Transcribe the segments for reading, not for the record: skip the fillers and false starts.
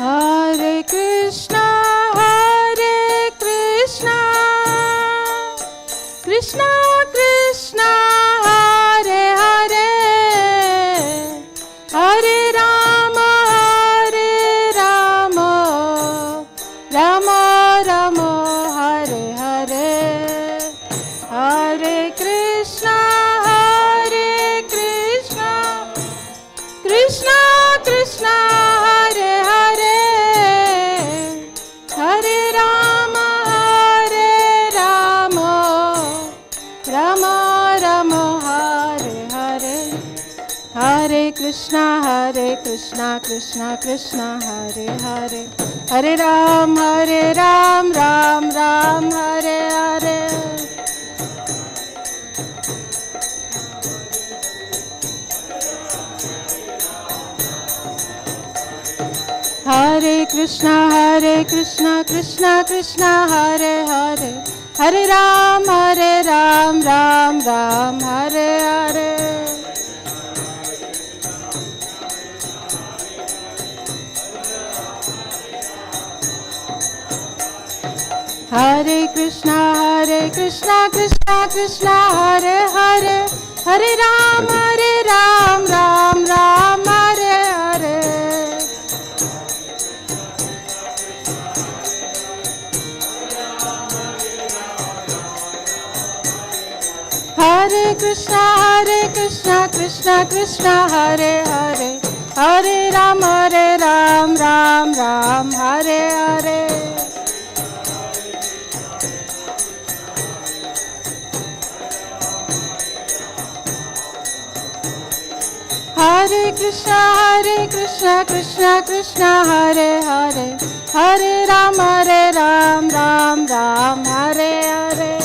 Hare Krishna, Krishna Krishna, Hare Hare, Hare Rama, Rama Rama, Hare Hare, Hare Krishna, Krishna Krishna, Hare Hare, Hare Rama, Rama Rama, Hare Hare, Hare Krishna, Krishna Krishna, Hare Hare, Hare Ram, Ram Ram, Hare Hare. Hare Krishna, Krishna Krishna, Hare Hare, Hare Ram, Ram Ram, Hare Hare. Hare Krishna, Krishna Krishna, Hare Hare, Hare Ram, Ram Ram, Hare Hare. Hare Krishna, Krishna Krishna, Hare Hare, Hare Ram, Ram Hare Hare. Hare Krishna, Krishna Krishna, Hare Hare, Hare Ram, Ram Hare Hare.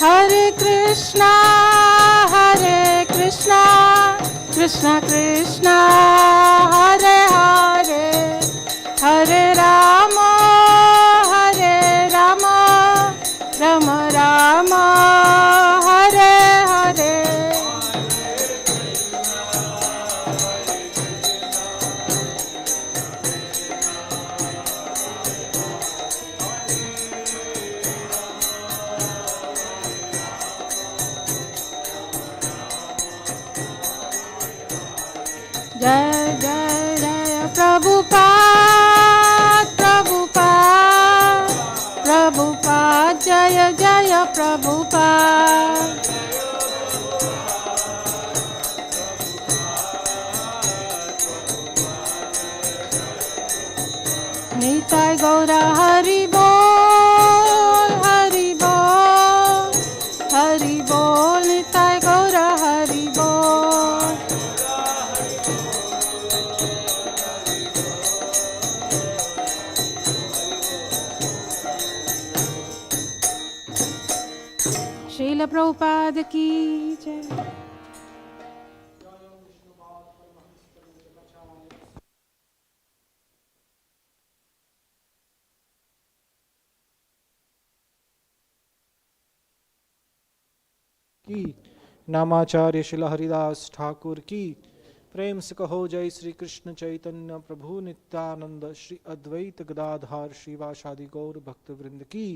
Hare Krishna, Krishna Krishna, Hare Hare, Hare Rama, Rama Rama, Hare Hare. Jai Jai Jai Prabhupada, Jaya Jaya Prabhupada. Nitai Gaura Hari Bol, Hari Bol, Hari Bol, Nitai Gaura Hari Bol. Srila Prabhupada ki jai. की नामाचार्य श्रीला हरिदास ठाकुर की प्रेम से कहो जय श्री कृष्ण चैतन्य प्रभु नित्यानंद श्री अद्वैत गदाधार श्रीवासादि गौर भक्त वृंद की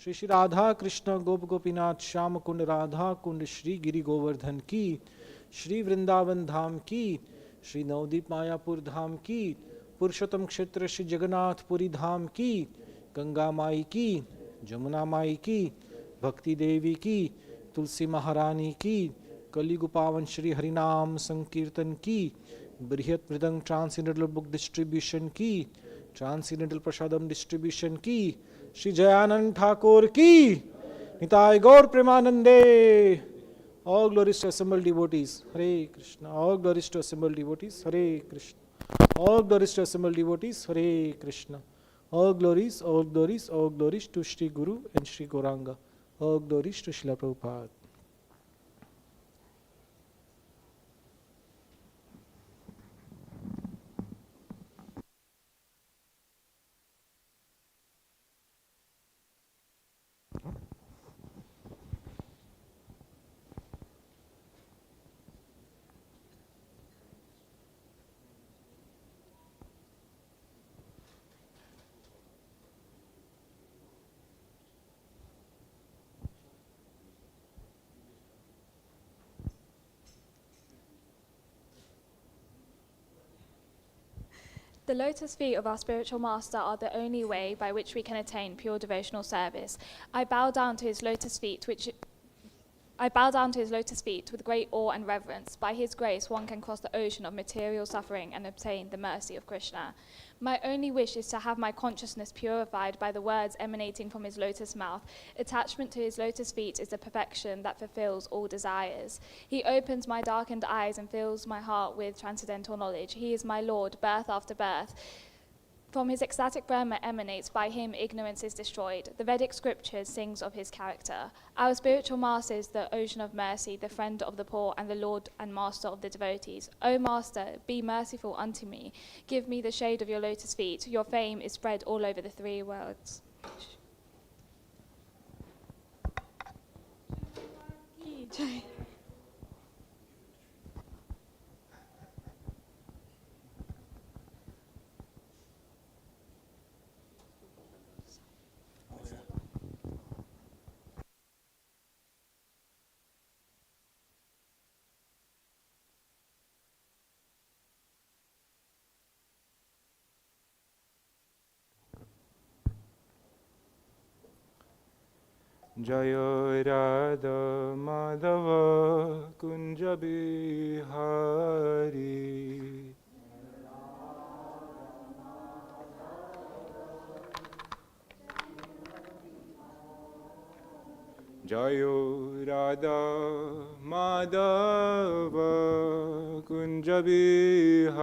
श्री श्री राधा कृष्ण गोप गोपीनाथ श्याम कुंड राधा कुंड श्री गिरि गोवर्धन की श्री वृंदावन धाम की श्री नवदीप मायापुर धाम की पुरुषोत्तम क्षेत्र श्री जगन्नाथपुरी धाम की गंगा माई की जमुना माई की भक्ति देवी की तुलसी महारानी की कलियुग पावन श्री हरिनाम संकीर्तन की बृहत मृदंग ट्रांसेंडेंटल बुक डिस्ट्रीब्यूशन की ट्रांसेंडेंटल प्रसादम डिस्ट्रीब्यूशन की श्री जयानंद ठाकुर की निताय गौर प्रेमानंदे. All glories to assembled devotees. Hare Krishna. All glories to assembled devotees. Hare Krishna. All glories to assembled devotees. Hare Krishna. All glories to Shri Guru and Shri Gauranga. All glories to Srila Prabhupada. The lotus feet of our spiritual master are the only way by which we can attain pure devotional service. I bow down to his lotus feet with great awe and reverence. By his grace, one can cross the ocean of material suffering and obtain the mercy of Krishna. My only wish is to have my consciousness purified by the words emanating from his lotus mouth. Attachment to his lotus feet is the perfection that fulfills all desires. He opens my darkened eyes and fills my heart with transcendental knowledge. He is my Lord, birth after birth. From his ecstatic Brahma emanates, by him ignorance is destroyed. The Vedic scriptures sings of his character. Our spiritual master is the ocean of mercy, the friend of the poor, and the Lord and master of the devotees. O Master, be merciful unto me. Give me the shade of your lotus feet. Your fame is spread all over the three worlds. Jaya Radha Madhava Kunja Bihari Jaya Radha Madhava Kunja Bihari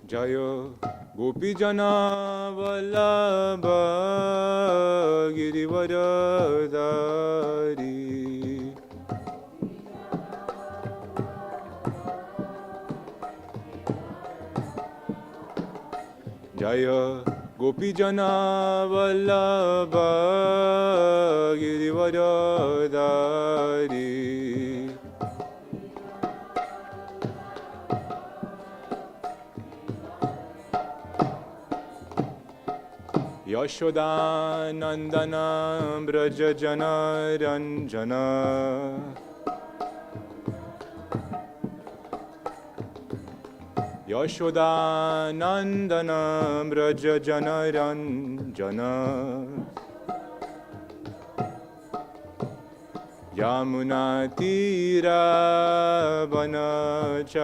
Jaya Gopijana Vallabha Girivaradari Jaya Gopijana Vallabha Girivaradari Yashoda Nandana Braja Jana Ranjana Yashoda Nandana Braja Jana Ranjana Yamuna Tira Banachari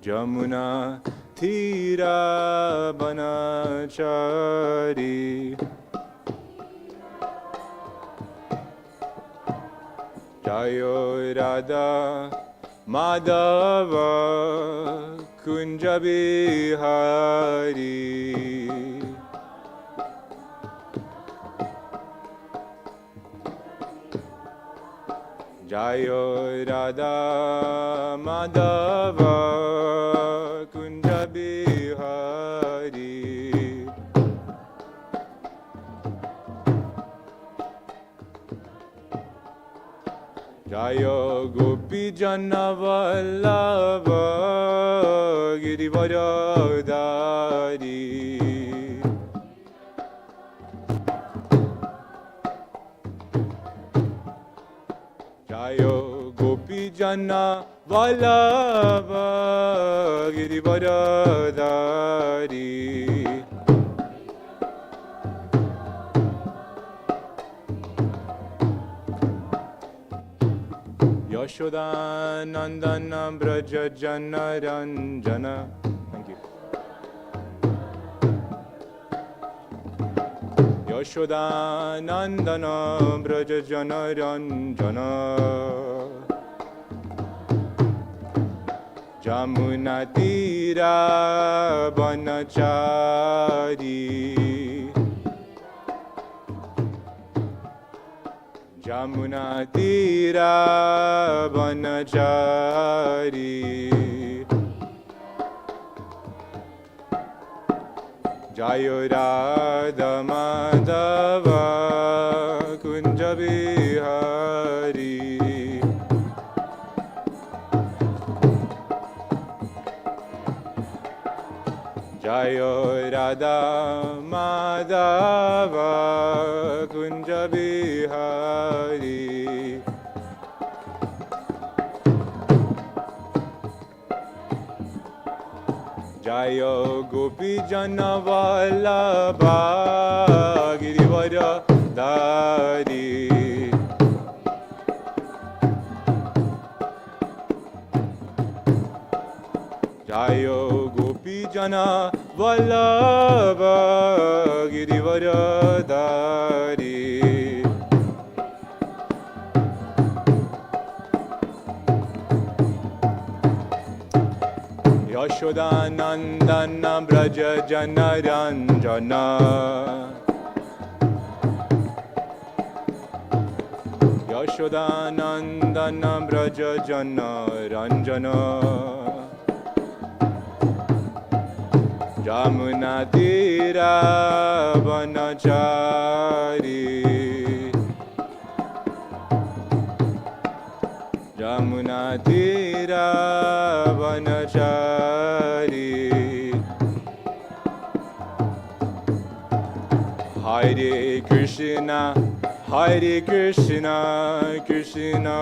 Jamuna Tira Banachari Jaya Radha Madhava Kunja Bihari Jaya Radha Madhava Kunja Bihari Jaya Gopi Jana Vallabha Girivaradari Jaya Gopi Jana Vallabha Girivaradari Yashoda Nandana Braja Jana Ranjana. Thank you. Yashoda Nandana Braja Jana Ranjana Jamuna Tira Banachari Jamuna Tira Banachari Jaya Radha Madhava Kunja Bihari Jaya Jayo Radha Madhava Kunja Bihari. Jayo Gopi Jana Vallabha Girivara Dari. Jayo Gopi Jana Vallabha Girivara Dari. Yashodanandana Braja Jana Ranjana. Yashodanandana Braja Jana Ranjana. Jamuna Tira Vanachari. Jamuna Tira Vanachari. Hare Krishna, Hare Krishna, Krishna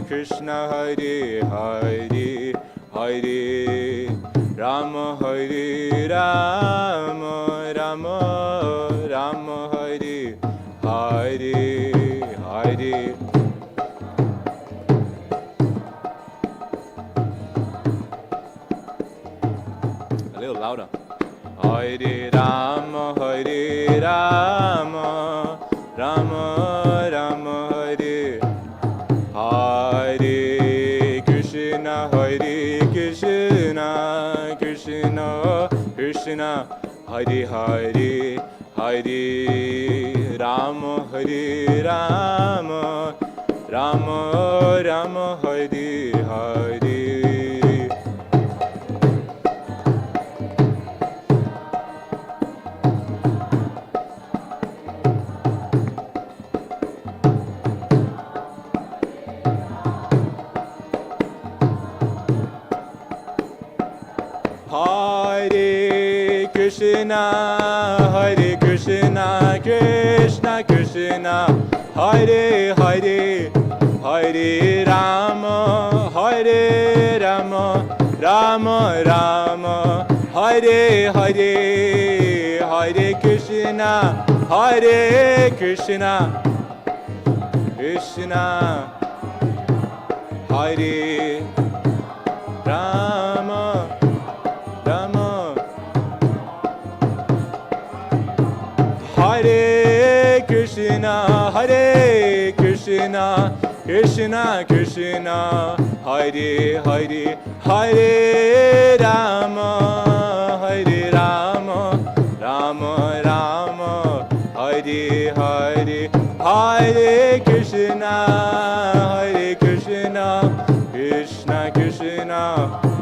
Krishna Hare Hare, Hare Rama Hare Rama, Rama Rama Hare Hare, Hare. A little louder. Hare Rama, Hare Rama, Rama Rama Hare Hare. Krishna, Hare Krishna, Krishna Krishna Hare Hare, Hare Rama, Hare Rama, Rama Rama Hare Hare. Hare Krishna, Hare Krishna, Krishna Krishna, Hare Hare, Hare Rama, Hare Rama, Rama Rama, Hare Hare, Hare Krishna, Hare Krishna, Krishna Hare Rama, Rama Hare Krishna, Hare Krishna, Krishna Krishna, Hare Hare, Hare Rama, Hare Rama, Rama Rama, Hare Hare, Hare Krishna, Hare Krishna, Krishna Krishna,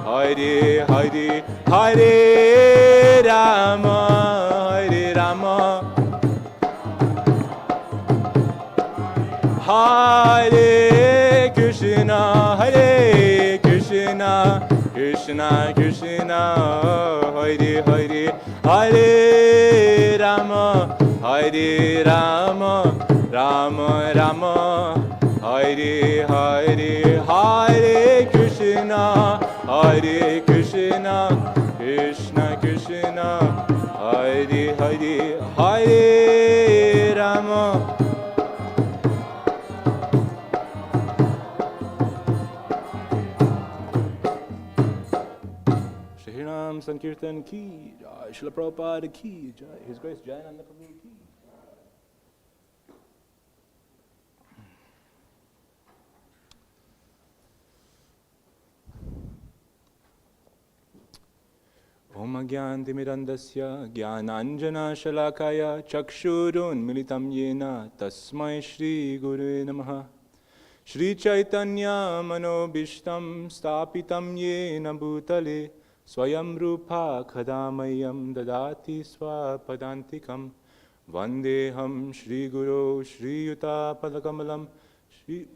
Hare Hare, Hare Rama, Hare Rama, Hare Krishna, Hare Krishna, Krishna Krishna, Hare Hare, Hare Rama, Hare Rama, Rama Rama, Hare Hare, Hare Krishna, Hare Krishna, Krishna Krishna, Hare Hare, Hare Rama. Shri Ram Sankirtan ki jai, Srila Prabhupada ki jai, His Grace Jayananda Thakur ki. Om Agyantimirandasya Gyananjana Shalakaya Chakshurun Militam Yena Tasmai Shri Guru Namaha. Shri Chaitanya Manobishtam Stapitam Yena Bhutale Swayam Rupa Khadamayam Dadati Swapadantikam Vandeham Shri Guru Shri Yuta Padakamalam Shri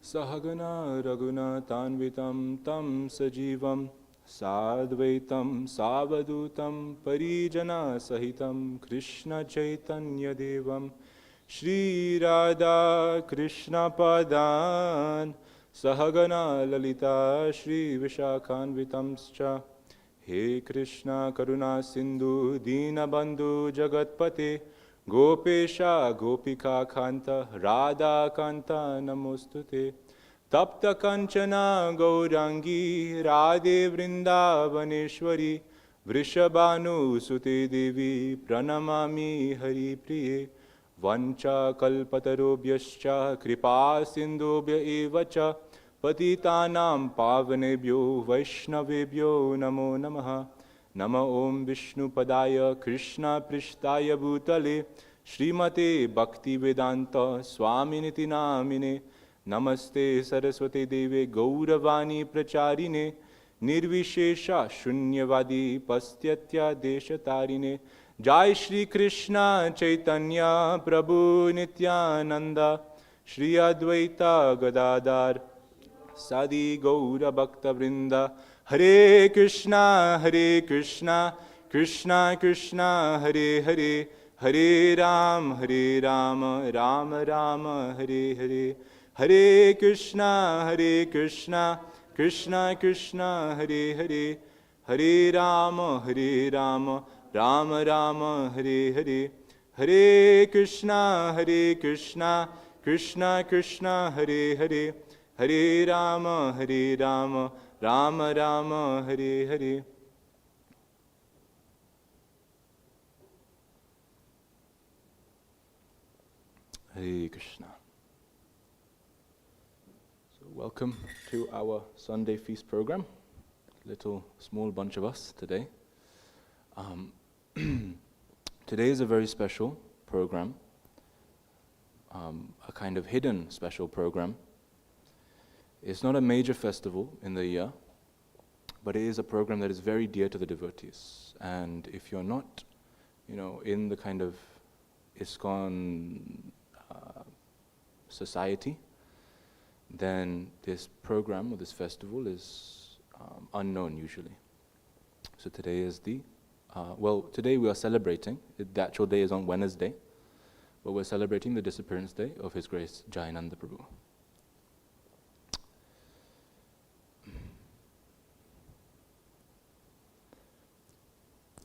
Sahagana Raghunatanvitam Tam Sajivam Sadvaitam Savadutam Parijana Sahitam Krishna Chaitanya Devam Shri Radha Krishna Padan Sahagana Lalita Shri Vishakhanvitamscha He Krishna Karuna Sindhu Dinabandhu Jagatpate Gopesha Gopika Kanta Radha Kanta Namostute Tapta Kanchana Gaurangi Radhe Vrindavaneshwari Vrishabhanu Sute Devi Pranamami Hari Priye Vancha Kalpatarobhyascha Kripa Sindhobhya Evacha Patitanam Pavanebhyo Vaishnavebhyo Namo Namaha Nama Om Vishnu Padaya Krishna Prishtaya Bhutale Srimate Bhakti Vedanta Swaminiti Namine Namaste Saraswate Deve Gauravani Pracharine Nirvishesha Shunyavadi Pastyatya Deshatarine Jai Shri Krishna Chaitanya Prabhu Nityananda Shri Advaita Gadadhar Sadi Gaura Bhakta Vrinda Hare Krishna Krishna Krishna Hare Hare Hare Ram Ram Ram Hare Hare Hare Krishna Krishna Krishna Hare Hare Hare Ram Ram Ram Hare Hare Hare Krishna Krishna Krishna Hare Hare Hare Ram Ram Ram Hare Hare. Hare Krishna. So welcome to our Sunday feast program. Little small bunch of us today. Today is a very special program, a kind of hidden special program. It's not a major festival in the year, but it is a program that is very dear to the devotees. And if you're not, in the kind of ISKCON society, then this program or this festival is unknown usually. So today is today we are celebrating, the actual day is on Wednesday, but we're celebrating the disappearance day of His Grace Jayananda Prabhu.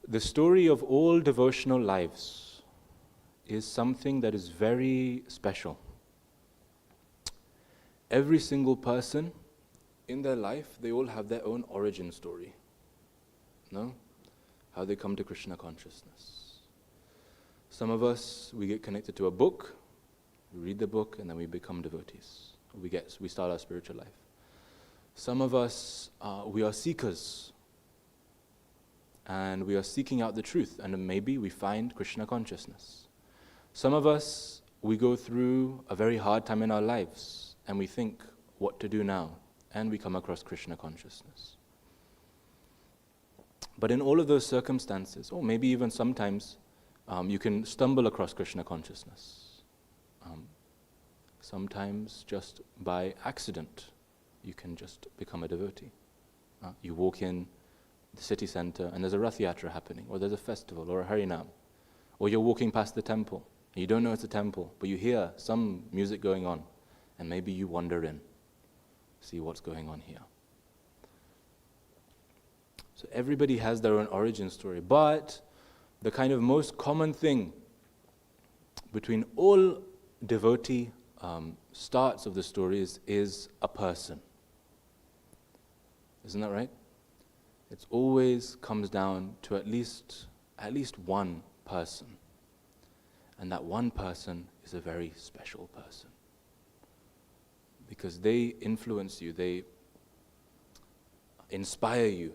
The story of all devotional lives is something that is very special. Every single person in their life, they all have their own origin story. No? How they come to Krishna consciousness. Some of us, we get connected to a book, we read the book, and then we become devotees. We start our spiritual life. Some of us, we are seekers. And we are seeking out the truth, and maybe we find Krishna consciousness. Some of us, we go through a very hard time in our lives, and we think what to do now, and we come across Krishna consciousness. But in all of those circumstances, or maybe even sometimes, you can stumble across Krishna consciousness. Sometimes just by accident, you can just become a devotee. You walk in the city center and there's a Ratha Yatra happening, or there's a festival or a Harinam, or you're walking past the temple and you don't know it's a temple, but you hear some music going on, and maybe you wander in, see what's going on here. So everybody has their own origin story, but the kind of most common thing between all devotee starts of the stories is a person. Isn't that right? It always comes down to at least one person. And that one person is a very special person. Because they influence you, they inspire you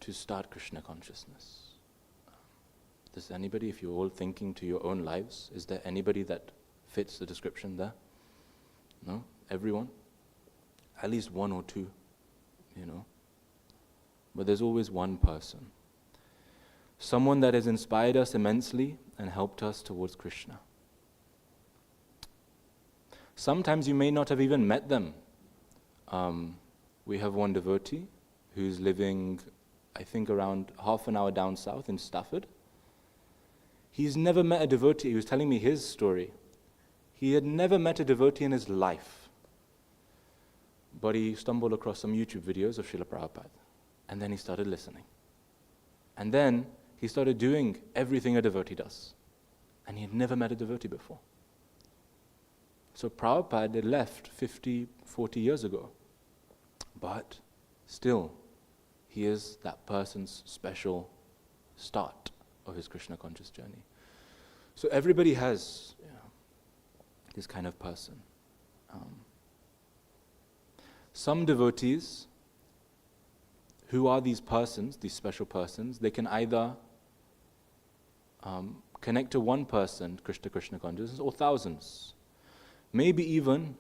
to start Krishna consciousness. Does anybody, if you're all thinking to your own lives, is there anybody that fits the description there? No? Everyone? At least one or two, But there's always one person. Someone that has inspired us immensely and helped us towards Krishna. Sometimes you may not have even met them. We have one devotee who's living, I think, around half an hour down south in Stafford. He's never met a devotee. He was telling me his story. He had never met a devotee in his life. But he stumbled across some YouTube videos of Srila Prabhupada. And then he started listening. And then he started doing everything a devotee does. And he had never met a devotee before. So Prabhupada had left 50, 40 years ago. But still, he is that person's special start of his Krishna conscious journey. So everybody has this kind of person. Some devotees who are these persons, these special persons, they can either connect to one person, Krishna consciousness, or thousands. Maybe even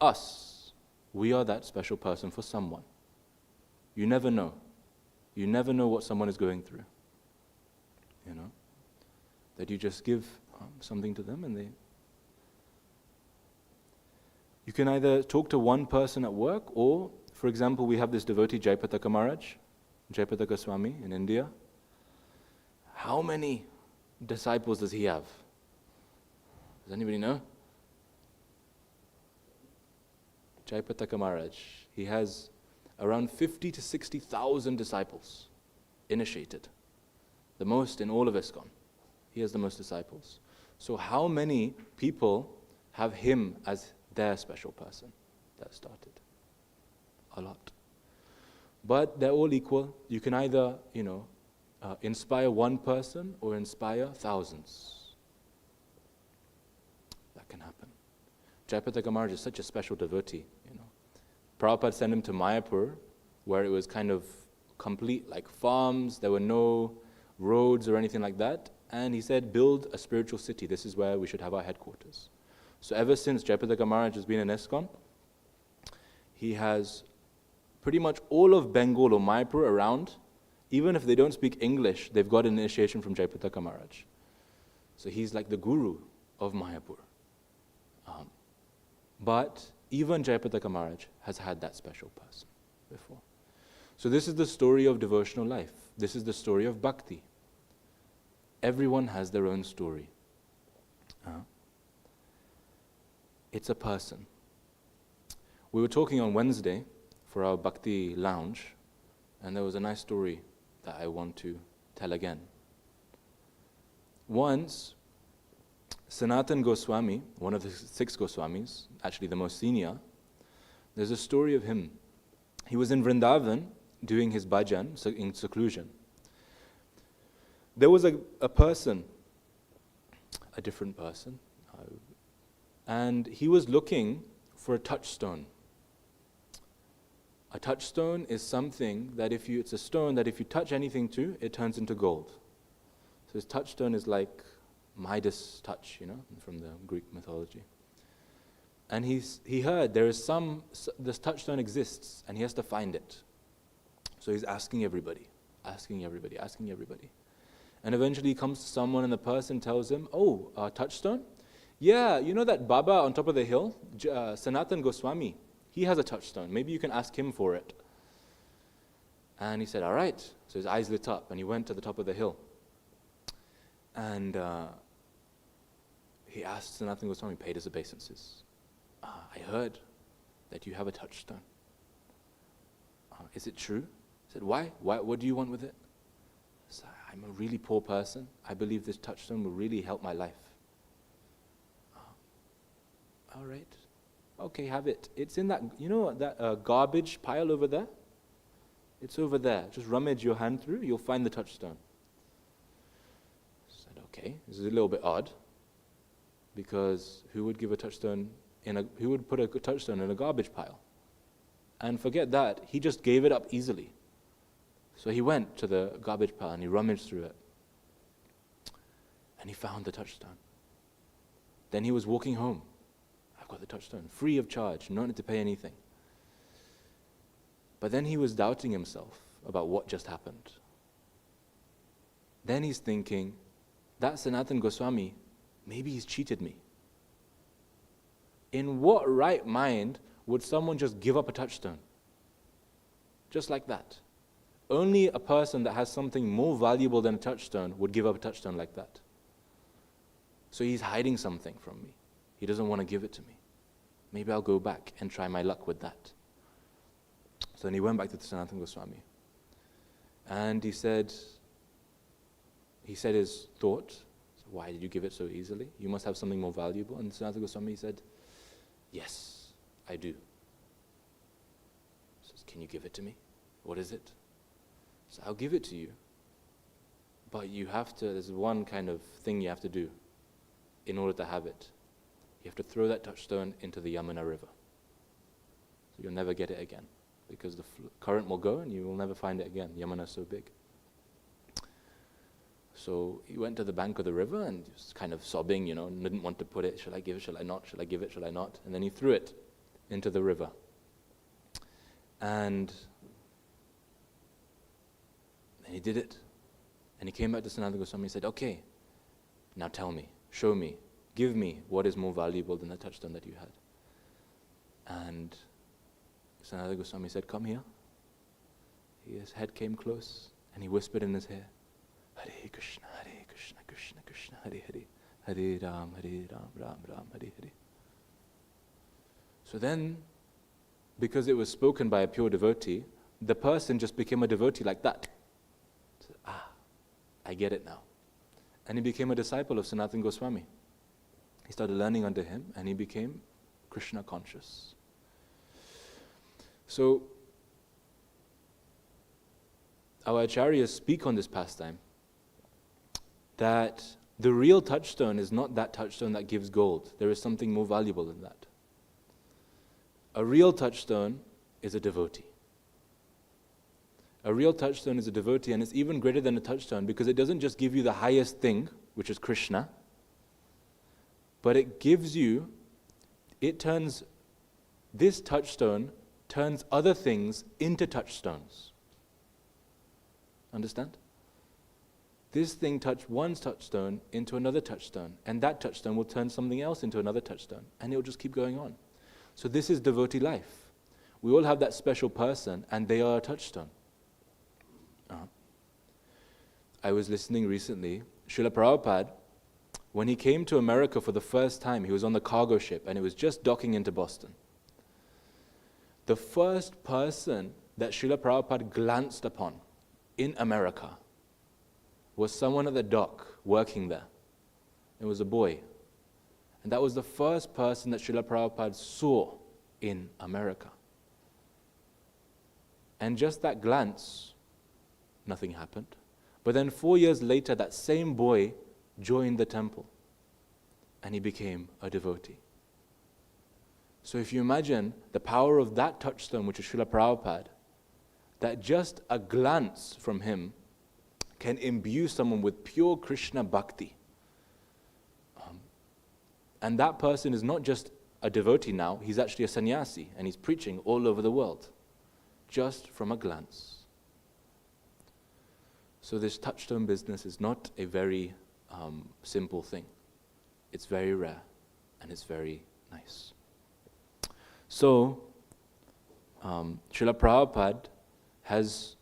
us. We are that special person for someone. You never know. You never know what someone is going through. You know? That you just give something to them and they... You can either talk to one person at work or, for example, we have this devotee Jayapataka Maharaj, Jayapataka Swami in India. How many disciples does he have? Does anybody know? Jayapataka Maharaj. He has around 50 to 60,000 disciples initiated. The most in all of ISKCON. He has the most disciples. So how many people have him as their special person that started? A lot. But they're all equal. You can either, inspire one person or inspire thousands. That can happen. Jayapataka Maharaj is such a special devotee. Prabhupada sent him to Mayapur, where it was kind of complete, like farms. There were no roads or anything like that. And he said, build a spiritual city. This is where we should have our headquarters. So ever since Jayapataka Maharaj has been in ISKCON, he has pretty much all of Bengal or Mayapur around. Even if they don't speak English, they've got an initiation from Jayapataka Maharaj. So he's like the guru of Mayapur. But even Jayapataka Maharaj has had that special person before. So this is the story of devotional life. This is the story of bhakti. Everyone has their own story. It's a person. We were talking on Wednesday for our bhakti lounge, and there was a nice story that I want to tell again. Once, Sanatan Goswami, one of the 6 Goswamis, actually the most senior, there's a story of him. He was in Vrindavan doing his bhajan in seclusion. There was a person, a different person, and he was looking for a touchstone. A touchstone is something that it's a stone that if you touch anything to, it turns into gold. So his touchstone is like Midas touch, from the Greek mythology. And he heard this touchstone exists, and he has to find it. So he's asking everybody. And eventually he comes to someone, and the person tells him, touchstone? Yeah, you know that Baba on top of the hill? Sanatan Goswami. He has a touchstone. Maybe you can ask him for it. And he said, all right. So his eyes lit up, and he went to the top of the hill. And he asked Sanatan Goswami, paid his obeisances. I heard that you have a touchstone. Is it true? He said, why? What do you want with it? I said, I'm a really poor person. I believe this touchstone will really help my life. All right. Okay, have it. It's in that, that garbage pile over there? It's over there. Just rummage your hand through, you'll find the touchstone. I said, okay. This is a little bit odd, because who would put a touchstone in a garbage pile? And forget that, he just gave it up easily. So he went to the garbage pile and he rummaged through it. And he found the touchstone. Then he was walking home. I've got the touchstone, free of charge, no need to pay anything. But then he was doubting himself about what just happened. Then he's thinking, that Sanatan Goswami, maybe he's cheated me. In what right mind would someone just give up a touchstone? Just like that. Only a person that has something more valuable than a touchstone would give up a touchstone like that. So he's hiding something from me. He doesn't want to give it to me. Maybe I'll go back and try my luck with that. So then he went back to the Sanatana Goswami. And he said his thought. So why did you give it so easily? You must have something more valuable. And Sanatana Goswami said, yes, I do. He says, can you give it to me? What is it? So I'll give it to you. But you have to, there's one kind of thing you have to do in order to have it. You have to throw that touchstone into the Yamuna River. So you'll never get it again, because the current will go and you will never find it again. Yamuna is so big. So he went to the bank of the river and he was kind of sobbing, didn't want to put it. Shall I give it? Shall I not? Shall I give it? Shall I not? And then he threw it into the river. And then he did it. And he came back to Sanatana Goswami and said, okay, now tell me, show me, give me what is more valuable than the touchstone that you had. And Sanatana Goswami said, come here. His head came close and he whispered in his ear, Hare Krishna, Krishna Krishna, Hare Hare, Hare Ram, Ram Ram, Hare Hare. So then, because it was spoken by a pure devotee, the person just became a devotee like that. So, I get it now. And he became a disciple of Sanatana Goswami. He started learning under him and he became Krishna conscious. So, our acharyas speak on this pastime, that the real touchstone is not that touchstone that gives gold. There is something more valuable than that. A real touchstone is a devotee. A real touchstone is a devotee, and it's even greater than a touchstone because it doesn't just give you the highest thing, which is Krishna, but this touchstone turns other things into touchstones. Understand? This thing one touchstone into another touchstone, and that touchstone will turn something else into another touchstone, and it will just keep going on. So this is devotee life. We all have that special person, and they are a touchstone. I was listening recently, Srila Prabhupada, when he came to America for the first time, he was on the cargo ship, and it was just docking into Boston. The first person that Srila Prabhupada glanced upon in America was someone at the dock working there. It was a boy. And that was the first person that Srila Prabhupada saw in America. And just that glance, nothing happened. But then 4 years later, that same boy joined the temple. And he became a devotee. So if you imagine the power of that touchstone, which is Srila Prabhupada, that just a glance from him can imbue someone with pure Krishna bhakti. And that person is not just a devotee now, he's actually a sannyasi, and he's preaching all over the world, just from a glance. So this touchstone business is not a very simple thing. It's very rare, and it's very nice. So, Srila Prabhupada has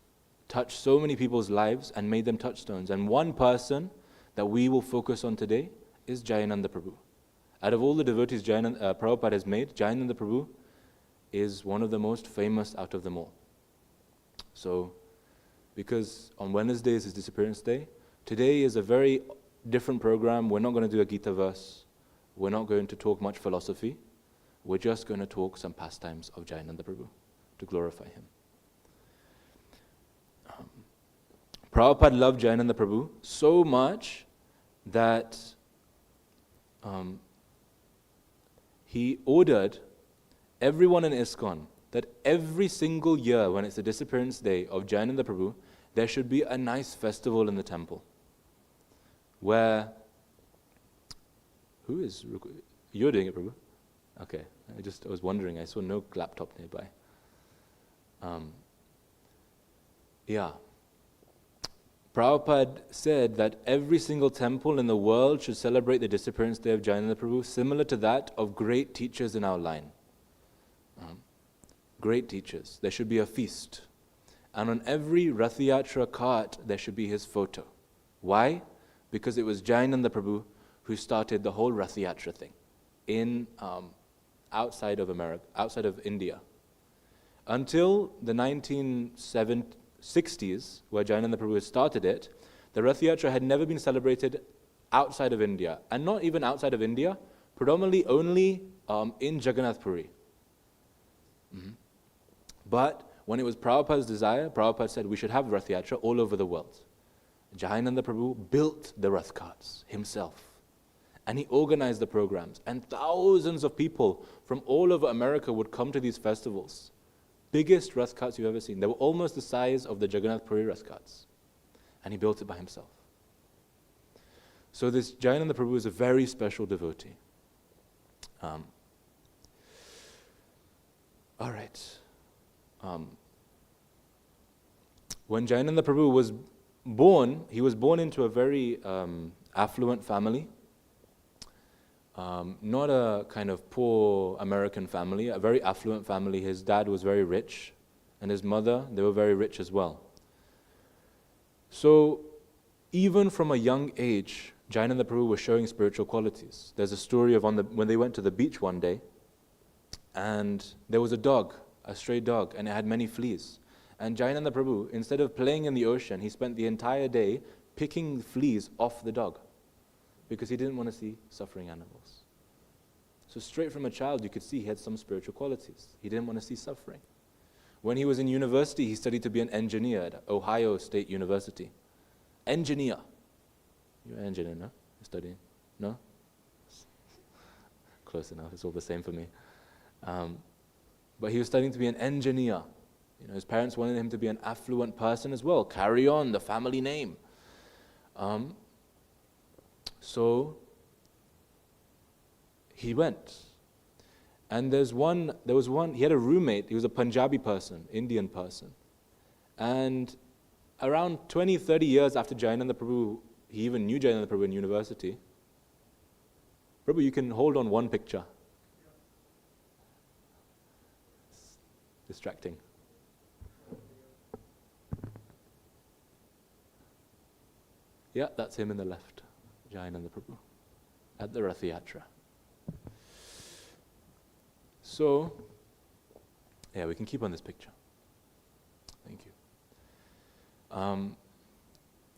touched so many people's lives and made them touchstones. And one person that we will focus on today is Jayananda Prabhu. Out of all the devotees Prabhupada has made, Jayananda Prabhu is one of the most famous out of them all. So, because on Wednesday is his disappearance day, today is a very different program. We're not going to do a Gita verse. We're not going to talk much philosophy. We're just going to talk some pastimes of Jayananda Prabhu to glorify him. Prabhupada loved Jayananda Prabhu so much that he ordered everyone in ISKCON that every single year when it's the disappearance day of Jayananda Prabhu, there should be a nice festival in the temple where, you're doing it, Prabhu? Okay, I was wondering, I saw no laptop nearby. Prabhupada said that every single temple in the world should celebrate the disappearance day of Jayananda Prabhu, similar to that of great teachers in our line. Great teachers. There should be a feast. And on every Ratha Yatra cart, there should be his photo. Why? Because it was Jayananda Prabhu who started the whole Ratha Yatra thing in outside of America, outside of India. Until the 1960s, where Jayananda Prabhu had started it, the Ratha Yatra had never been celebrated outside of India, and not even outside of India, predominantly only in Jagannath Puri. But when it was Prabhupada's desire, Prabhupada said we should have Ratha Yatra all over the world. Jayananda Prabhu built the Rath carts himself. And he organized the programs. And thousands of people from all over America would come to these festivals. Biggest Rath carts you've ever seen. They were almost the size of the Jagannath Puri Rath carts. And he built it by himself. So this Jayananda Prabhu is a very special devotee. All right. When Jayananda Prabhu was born, he was born into a very affluent family. Not a kind of poor American family, a very affluent family. His dad was very rich, and his mother, they were very rich as well. So, even from a young age, Jayananda Prabhu was showing spiritual qualities. There's a story of when they went to the beach one day, and there was a dog, a stray dog, and it had many fleas. And Jayananda Prabhu, instead of playing in the ocean, he spent the entire day picking fleas off the dog, because he didn't want to see suffering animals. So straight from a child, you could see he had some spiritual qualities. He didn't want to see suffering. When he was in university, he studied to be an engineer at Ohio State University. Engineer. You're an engineer, no? You're studying? No? Close enough, it's all the same for me. But he was studying to be an engineer. His parents wanted him to be an affluent person as well. Carry on the family name. So he went. And he had a roommate, he was a Punjabi person, Indian person. And around 20, 30 years after Jayananda Prabhu, he even knew Jayananda Prabhu in university. Prabhu, you can hold on one picture. It's distracting. Yeah, that's him in the left, Jayananda Prabhu, at the Ratha Yatra. So, yeah, we can keep on this picture. Thank you.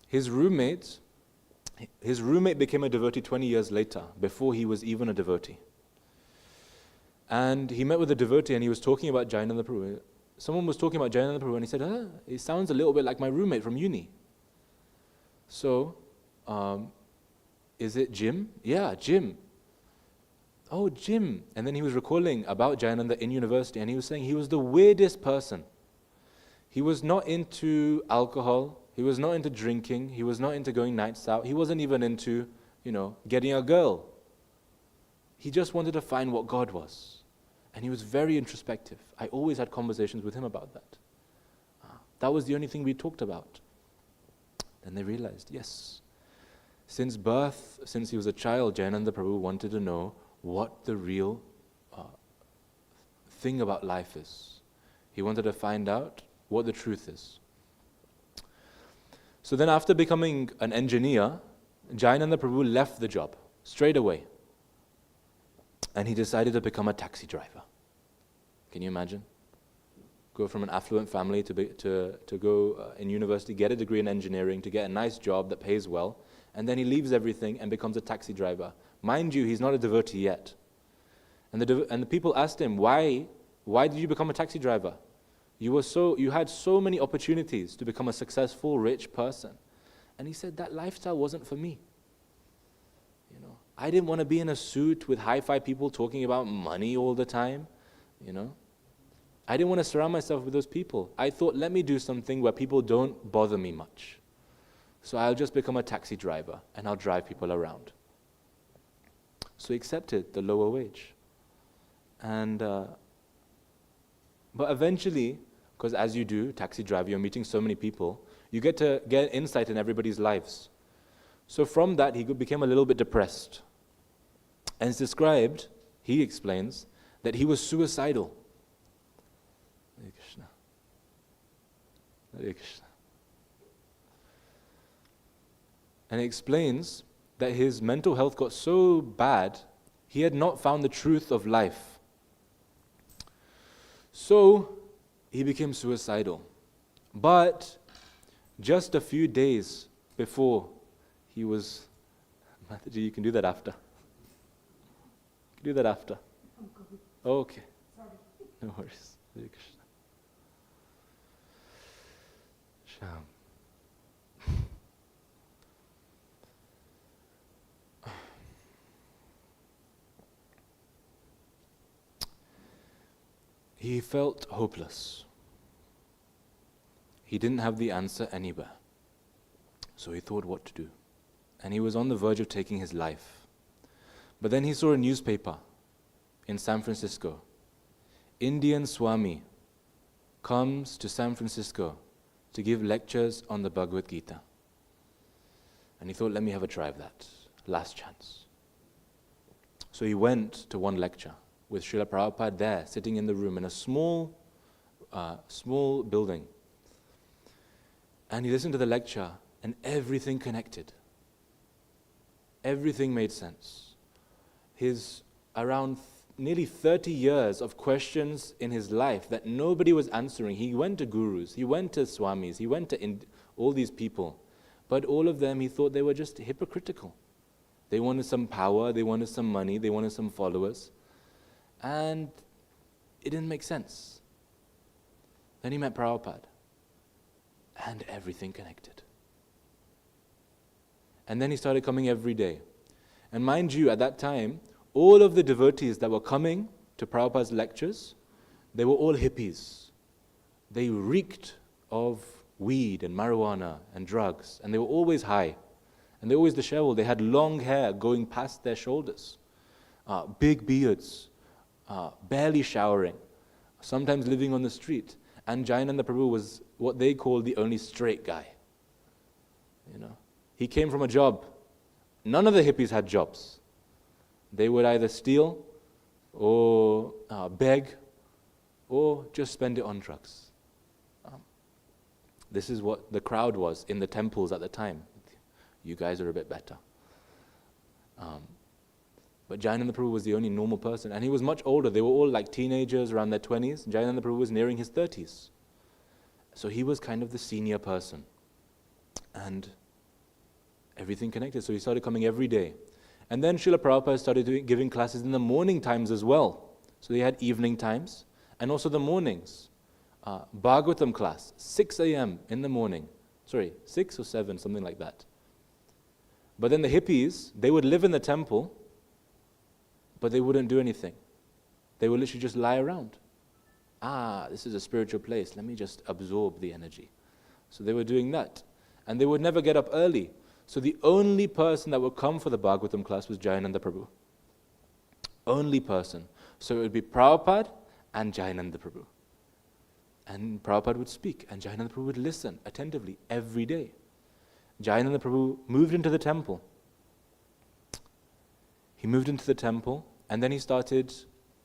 His roommate became a devotee 20 years later, before he was even a devotee. And he met with a devotee and he was talking about Jayananda Prabhu. Someone was talking about Jayananda Prabhu and he said, it sounds a little bit like my roommate from uni. So, is it Jim? Yeah, Jim. Oh, Jim. And then he was recalling about Jayananda in university, and he was saying he was the weirdest person. He was not into alcohol, he was not into drinking, he was not into going nights out, he wasn't even into, getting a girl. He just wanted to find what God was. And he was very introspective. I always had conversations with him about that. That was the only thing we talked about. Then they realized, yes, since birth, since he was a child, Jayananda Prabhu wanted to know what the real thing about life is. He wanted to find out what the truth is. So then after becoming an engineer, Jayananda Prabhu left the job straight away. And he decided to become a taxi driver. Can you imagine? Go from an affluent family to go in university, get a degree in engineering, to get a nice job that pays well, and then he leaves everything and becomes a taxi driver. Mind you, he's not a devotee yet. And the people asked him, why did you become a taxi driver? You had so many opportunities to become a successful, rich person. And he said, that lifestyle wasn't for me. I didn't want to be in a suit with hi-fi people talking about money all the time. I didn't want to surround myself with those people. I thought, let me do something where people don't bother me much. So I'll just become a taxi driver and I'll drive people around. So he accepted the lower wage. And but eventually, because as you do, taxi driver, you're meeting so many people, You get to get insight in everybody's lives. So from that, he became a little bit depressed. And it's described, he explains, that he was suicidal. Hare Krishna. Hare Krishna. And he explains that his mental health got so bad, he had not found the truth of life. So he became suicidal. But just a few days before he was... Mataji, you can do that after. You can do that after. Okay. No worries. Hare Krishna. Sham. He felt hopeless. He didn't have the answer anywhere. So he thought what to do. And he was on the verge of taking his life. But then he saw a newspaper in San Francisco. Indian Swami comes to San Francisco to give lectures on the Bhagavad Gita. And he thought, let me have a try of that. Last chance. So he went to one lecture with Srila Prabhupada there, sitting in the room in a small building. And he listened to the lecture, and everything connected. Everything made sense. His around nearly 30 years of questions in his life that nobody was answering. He went to gurus, he went to swamis, he went to all these people. But all of them, he thought they were just hypocritical. They wanted some power, they wanted some money, they wanted some followers. And it didn't make sense. Then he met Prabhupada. And everything connected. And then he started coming every day. And mind you, at that time, all of the devotees that were coming to Prabhupada's lectures, they were all hippies. They reeked of weed and marijuana and drugs. And they were always high. And they were always disheveled. They had long hair going past their shoulders. Big beards. Barely showering, sometimes living on the street. And Jayananda Prabhu was what they called the only straight guy. You know, he came from a job. None of the hippies had jobs. They would either steal or beg or just spend it on drugs. This is what the crowd was in the temples at the time. You guys are a bit better. But Jayananda Prabhu was the only normal person. And he was much older. They were all like teenagers around their 20s. Jayananda Prabhu was nearing his 30s. So he was kind of the senior person. And everything connected. So he started coming every day. And then Srila Prabhupada started giving classes in the morning times as well. So they had evening times and also the mornings. Bhagavatam class, 6 a.m. in the morning. 6 or 7, something like that. But then the hippies, they would live in the temple, but they wouldn't do anything. They would literally just lie around. This is a spiritual place. Let me just absorb the energy. So they were doing that. And they would never get up early. So the only person that would come for the Bhagavatam class was Jayananda Prabhu. Only person. So it would be Prabhupada and Jayananda Prabhu. And Prabhupada would speak, and Jayananda Prabhu would listen attentively every day. Jayananda Prabhu moved into the temple. He moved into the temple, and then he started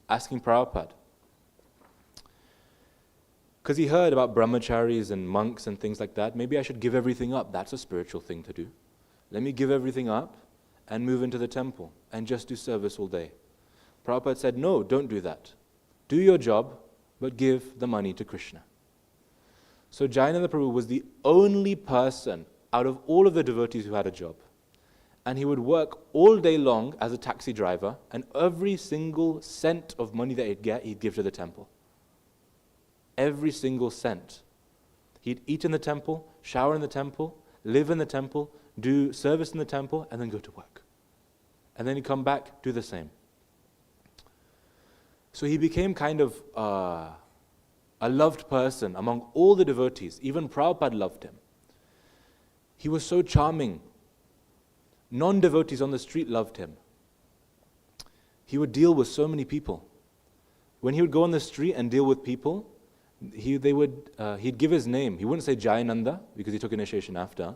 asking Prabhupada. Because he heard about brahmacharis and monks and things like that. Maybe I should give everything up. That's a spiritual thing to do. Let me give everything up and move into the temple and just do service all day. Prabhupada said, no, don't do that. Do your job, but give the money to Krishna. So Jayananda Prabhu was the only person out of all of the devotees who had a job. And he would work all day long as a taxi driver, and every single cent of money that he'd get, he'd give to the temple. Every single cent. He'd eat in the temple, shower in the temple, live in the temple, do service in the temple, and then go to work. And then he'd come back, do the same. So he became kind of a loved person among all the devotees. Even Prabhupada loved him. He was so charming. Non-devotees on the street loved him. He would deal with so many people. When he would go on the street and deal with people, he'd give his name. He wouldn't say Jayananda because he took initiation after.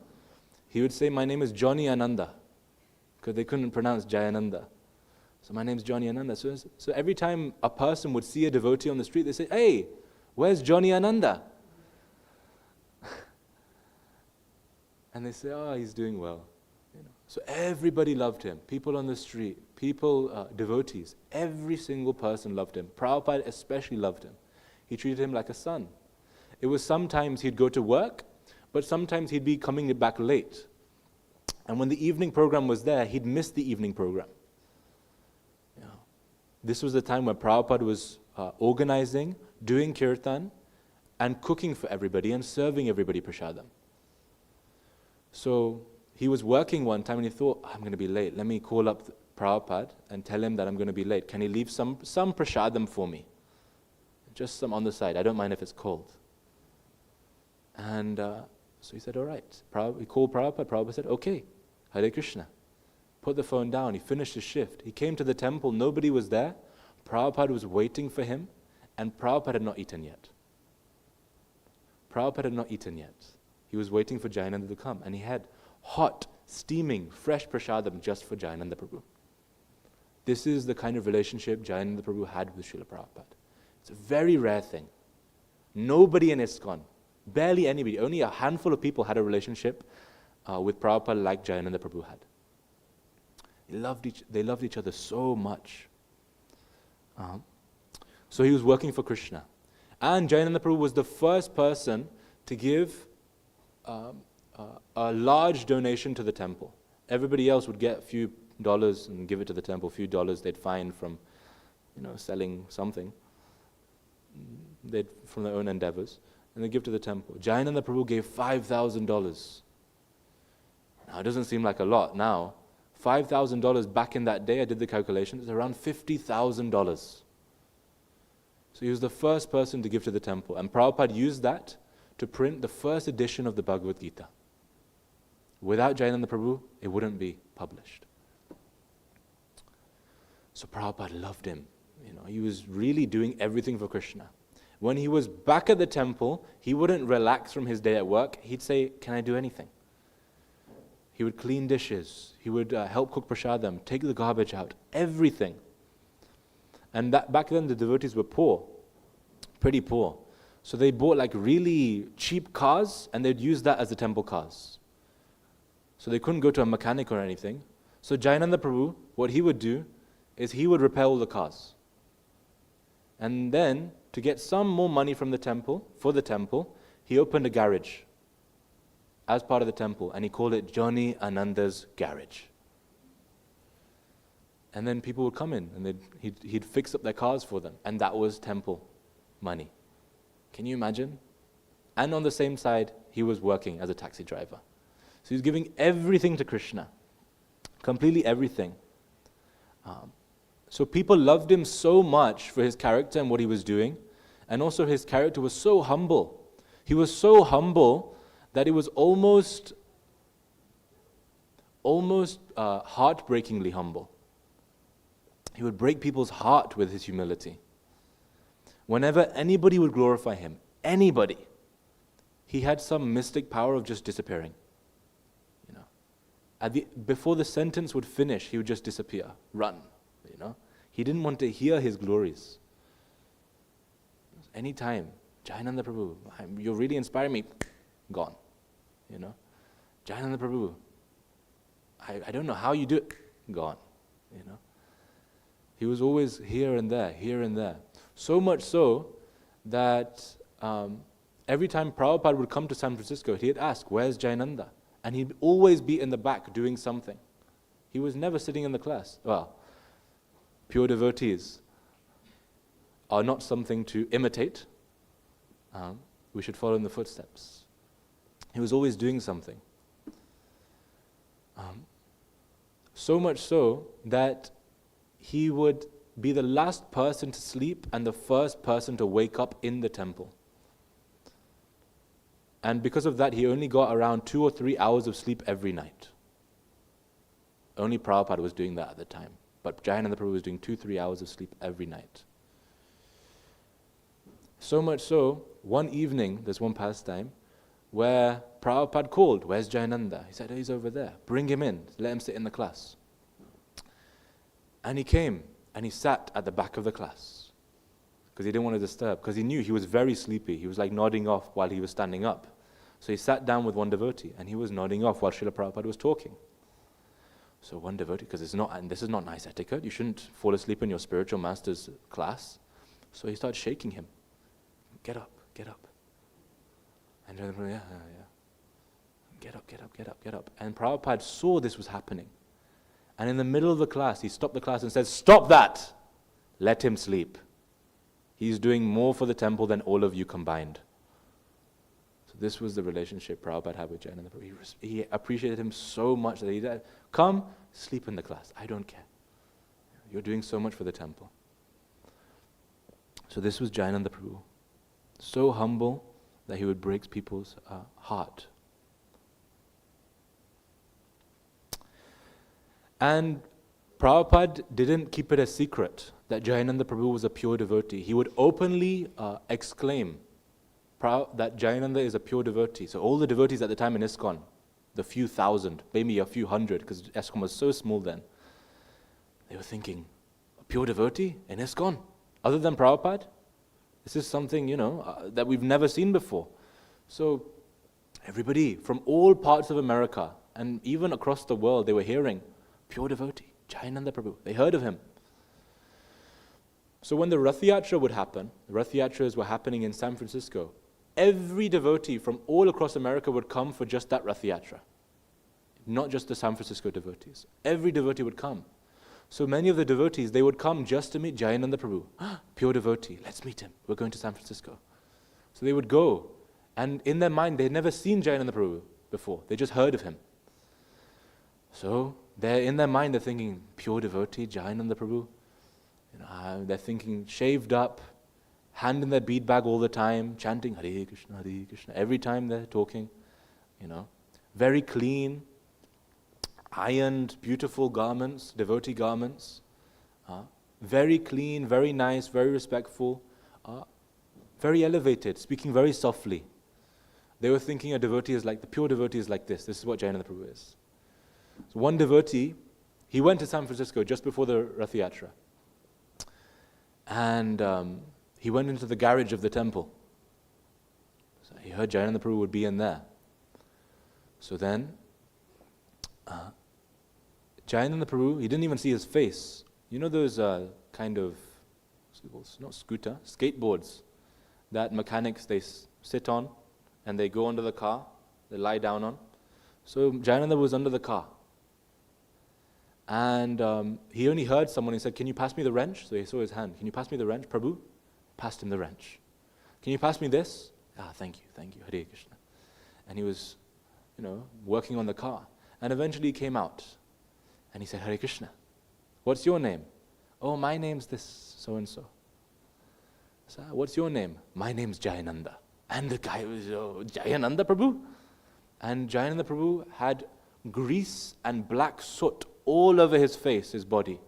He would say, my name is Johnny Ananda, because they couldn't pronounce Jayananda. So my name's Johnny Ananda. So every time a person would see a devotee on the street, they say, hey, where's Johnny Ananda? And they say, oh, he's doing well. So everybody loved him. People on the street, devotees, every single person loved him. Prabhupada especially loved him. He treated him like a son. It was sometimes he'd go to work, but sometimes he'd be coming back late. And when the evening program was there, he'd miss the evening program. This was the time where Prabhupada was organizing, doing kirtan, and cooking for everybody and serving everybody prasadam. So he was working one time and he thought, I'm going to be late. Let me call up Prabhupada and tell him that I'm going to be late. Can he leave some prasadam for me? Just some on the side. I don't mind if it's cold. And so he said, all right. He called Prabhupada. Prabhupada said, okay, Hare Krishna. Put the phone down. He finished his shift. He came to the temple. Nobody was there. Prabhupada was waiting for him, and Prabhupada had not eaten yet. Prabhupada had not eaten yet. He was waiting for Jayananda to come, and he had hot, steaming, fresh prasadam just for Jayananda Prabhu. This is the kind of relationship Jayananda Prabhu had with Srila Prabhupada. It's a very rare thing. Nobody in ISKCON, barely anybody, only a handful of people had a relationship with Prabhupada like Jayananda Prabhu had. They loved each other so much. So he was working for Krishna. And Jayananda Prabhu was the first person to give a large donation to the temple. Everybody else would get a few dollars and give it to the temple, a few dollars they'd find from selling something from their own endeavors, and they give to the temple. Jayananda Prabhu gave $5,000. Now, it doesn't seem like a lot now. $5,000 back in that day, I did the calculation, it's around $50,000. So he was the first person to give to the temple. And Prabhupada used that to print the first edition of the Bhagavad Gita. Without Jayananda Prabhu, it wouldn't be published. So Prabhupada loved him. He was really doing everything for Krishna. When he was back at the temple, he wouldn't relax from his day at work. He'd say, can I do anything? He would clean dishes. He would help cook prasadam, take the garbage out, everything. And back then the devotees were poor, pretty poor. So they bought like really cheap cars and they'd use that as the temple cars. So they couldn't go to a mechanic or anything. So Jayananda Prabhu, what he would do is he would repair all the cars. And then to get some more money from the temple, he opened a garage as part of the temple, and he called it Johnny Ananda's Garage. And then people would come in, and he'd fix up their cars for them, and that was temple money. Can you imagine? And on the same side, he was working as a taxi driver. So he was giving everything to Krishna, completely everything. So people loved him so much for his character and what he was doing, and also his character was so humble. He was so humble that it was almost heartbreakingly humble. He would break people's heart with his humility. Whenever anybody would glorify him, anybody, he had some mystic power of just disappearing. Before the sentence would finish, he would just disappear, run. He didn't want to hear his glories. Anytime, Jayananda Prabhu, you're really inspiring me. Gone. Jayananda Prabhu, I don't know how you do it. Gone. He was always here and there. So much so that every time Prabhupada would come to San Francisco, he'd ask, where's Jayananda? And he'd always be in the back doing something. He was never sitting in the class. Well, pure devotees are not something to imitate. We should follow in the footsteps. He was always doing something. So much so that he would be the last person to sleep and the first person to wake up in the temple. And because of that, he only got around 2 or 3 hours of sleep every night. Only Prabhupada was doing that at the time. But Jayananda Prabhu was doing 2-3 hours of sleep every night. So much so one evening, there's one pastime, where Prabhupada called, "Where's Jayananda?" He said, "Oh, he's over there. Bring him in. Let him sit in the class." And he came, and he sat at the back of the class, because he didn't want to disturb, because he knew he was very sleepy. He was like nodding off while he was standing up. So he sat down with one devotee, and he was nodding off while Srila Prabhupada was talking. So one devotee, because this is not nice etiquette, you shouldn't fall asleep in your spiritual master's class. So he started shaking him. "Get up, get up." And yeah. Get up, get up, get up, get up. And Prabhupada saw this was happening. And in the middle of the class, he stopped the class and said, "Stop that! Let him sleep. He's doing more for the temple than all of you combined." So this was the relationship Prabhupada had with Jayananda Prabhu. He appreciated him so much that he said, "Come, sleep in the class. I don't care. You're doing so much for the temple." So this was Jayananda Prabhu. So humble that he would break people's heart. And Prabhupada didn't keep it a secret that Jayananda Prabhu was a pure devotee. He would openly exclaim that Jayananda is a pure devotee. So all the devotees at the time in ISKCON, the few thousand, maybe a few hundred, because ISKCON was so small then, they were thinking, a pure devotee in ISKCON, other than Prabhupada? This is something, that we've never seen before. So everybody from all parts of America and even across the world, they were hearing, pure devotee, Jayananda Prabhu. They heard of him. So when the Ratha Yatra would happen, the Ratha Yatras were happening in San Francisco, every devotee from all across America would come for just that Ratha Yatra. Not just the San Francisco devotees. Every devotee would come. So many of the devotees, they would come just to meet Jayananda Prabhu. Pure devotee, let's meet him. We're going to San Francisco. So they would go, and in their mind, they had never seen Jayananda Prabhu before. They just heard of him. So in their mind, they're thinking, pure devotee, Jayananda Prabhu. They're thinking, shaved up, hand in their bead bag all the time, chanting Hare Krishna, Hare Krishna, every time they're talking, very clean, ironed, beautiful garments, devotee garments, very clean, very nice, very respectful, very elevated, speaking very softly. They were thinking the pure devotee is like this. This is what Jayananda Prabhu is. So one devotee, he went to San Francisco just before the Ratha Yatra. And he went into the garage of the temple. So he heard Jayananda Prabhu would be in there. So then, Jayananda Prabhu, he didn't even see his face. You know those kind of, not scooter, skateboards that mechanics, they sit on and they go under the car, they lie down on. So Jayananda was under the car. And he only heard someone, he said, "Can you pass me the wrench?" So he saw his hand. "Can you pass me the wrench, Prabhu?" Passed him the wrench. "Can you pass me this?" Thank you, Hare Krishna. And he was, working on the car. And eventually he came out. And he said, "Hare Krishna, what's your name?" "Oh, my name's this, so-and-so." So, "What's your name?" "My name's Jayananda." And the guy was, "Jayananda Prabhu?" And Jayananda Prabhu had grease and black soot all over his face, his body.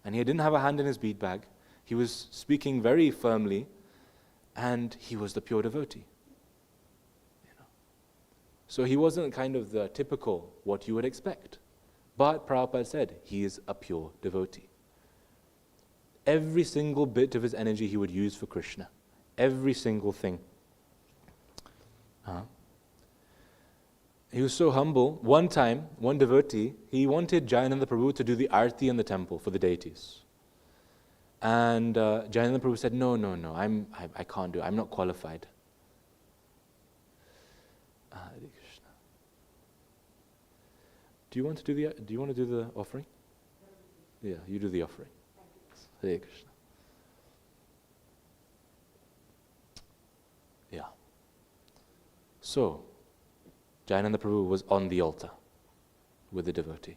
And he didn't have a hand in his bead bag. He was speaking very firmly, and he was the pure devotee. So he wasn't kind of the typical, what you would expect. But Prabhupada said, he is a pure devotee. Every single bit of his energy he would use for Krishna. Every single thing. He was so humble. One time, one devotee, he wanted Jayananda Prabhu to do the arati in the temple for the deities. And Jayananda Prabhu said, no, I can't do it. I'm not qualified. Hare Krishna. Do you want to do the offering? Yeah, you do the offering. Hare Krishna. Yeah. So, Jayananda Prabhu was on the altar with the devotee.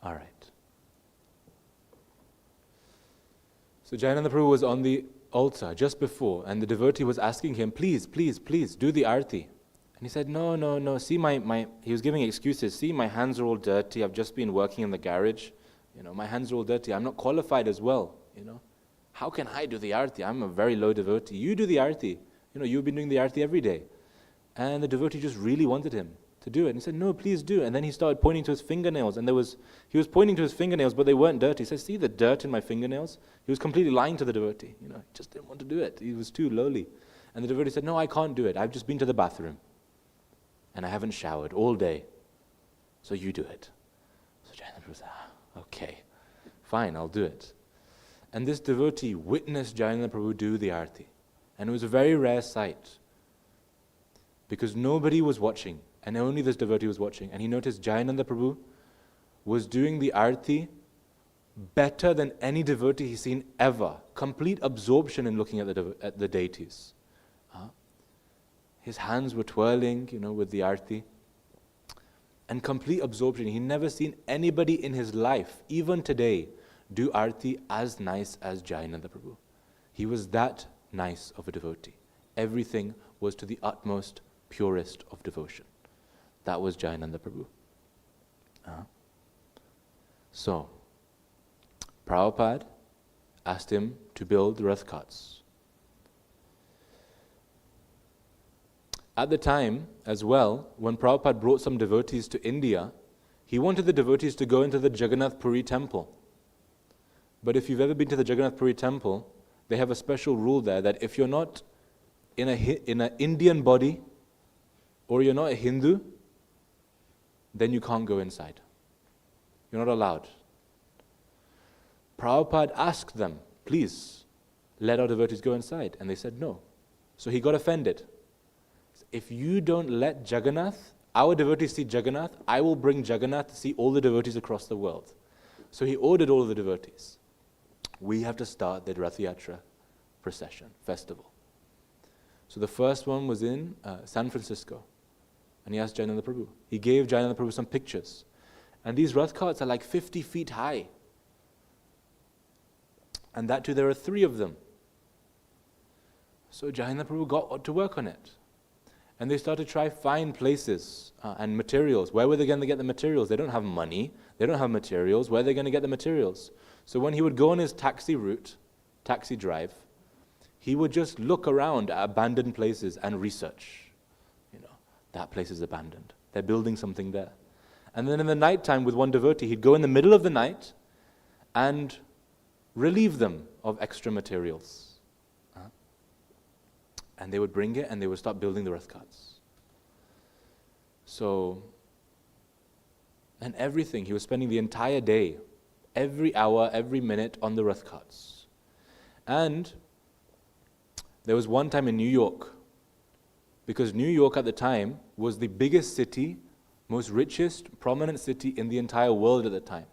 All right. So Jayananda Prabhu was on the altar just before, and the devotee was asking him, please, please, please, do the arti. And he said, no, no, no, see he was giving excuses. See, my hands are all dirty. I've just been working in the garage. My hands are all dirty. I'm not qualified as well, How can I do the arti? I'm a very low devotee. You do the arti. You've been doing the arti every day. And the devotee just really wanted him to do it. And he said, no, please do. And then he started pointing to his fingernails. And he was pointing to his fingernails, but they weren't dirty. He said, see the dirt in my fingernails? He was completely lying to the devotee. He just didn't want to do it. He was too lowly. And the devotee said, no, I can't do it. I've just been to the bathroom. And I haven't showered all day. So you do it. So Jayananda Prabhu said, okay, fine, I'll do it. And this devotee witnessed Jayananda Prabhu do the arti. And it was a very rare sight. Because nobody was watching. And only this devotee was watching. And he noticed Jayananda Prabhu was doing the arti better than any devotee he's seen ever. Complete absorption in looking at the deities. His hands were twirling, with the arti. And complete absorption. He'd never seen anybody in his life, even today, do arti as nice as Jayananda Prabhu. He was that nice of a devotee. Everything was to the utmost, purest of devotion. That was Jayananda Prabhu. So, Prabhupada asked him to build the Rath carts. At the time, as well, when Prabhupada brought some devotees to India, he wanted the devotees to go into the Jagannath Puri temple. But if you've ever been to the Jagannath Puri temple, they have a special rule there that if you're not in an Indian body, or you're not a Hindu, then you can't go inside. You're not allowed. Prabhupada asked them, please, let our devotees go inside. And they said no. So he got offended. If you don't let Jagannath, our devotees see Jagannath, I will bring Jagannath to see all the devotees across the world. So he ordered all of the devotees. We have to start the Ratha Yatra procession, festival. So the first one was in San Francisco. And he asked Jayananda Prabhu. He gave Jayananda Prabhu some pictures. And these Rath carts are like 50 feet high. And that too, there are 3 of them. So Jayananda Prabhu got to work on it. And they started to try find places and materials. Where were they going to get the materials? They don't have money. They don't have materials. Where are they going to get the materials? So when he would go on his taxi route, taxi drive, he would just look around at abandoned places and research. That place is abandoned. They're building something there. And then in the night time with one devotee, he'd go in the middle of the night and relieve them of extra materials. And they would bring it and they would start building the Rath carts. So, and everything, he was spending the entire day, every hour, every minute on the Rath carts. And there was one time in New York, because New York at the time was the biggest city, most richest, prominent city in the entire world at the time.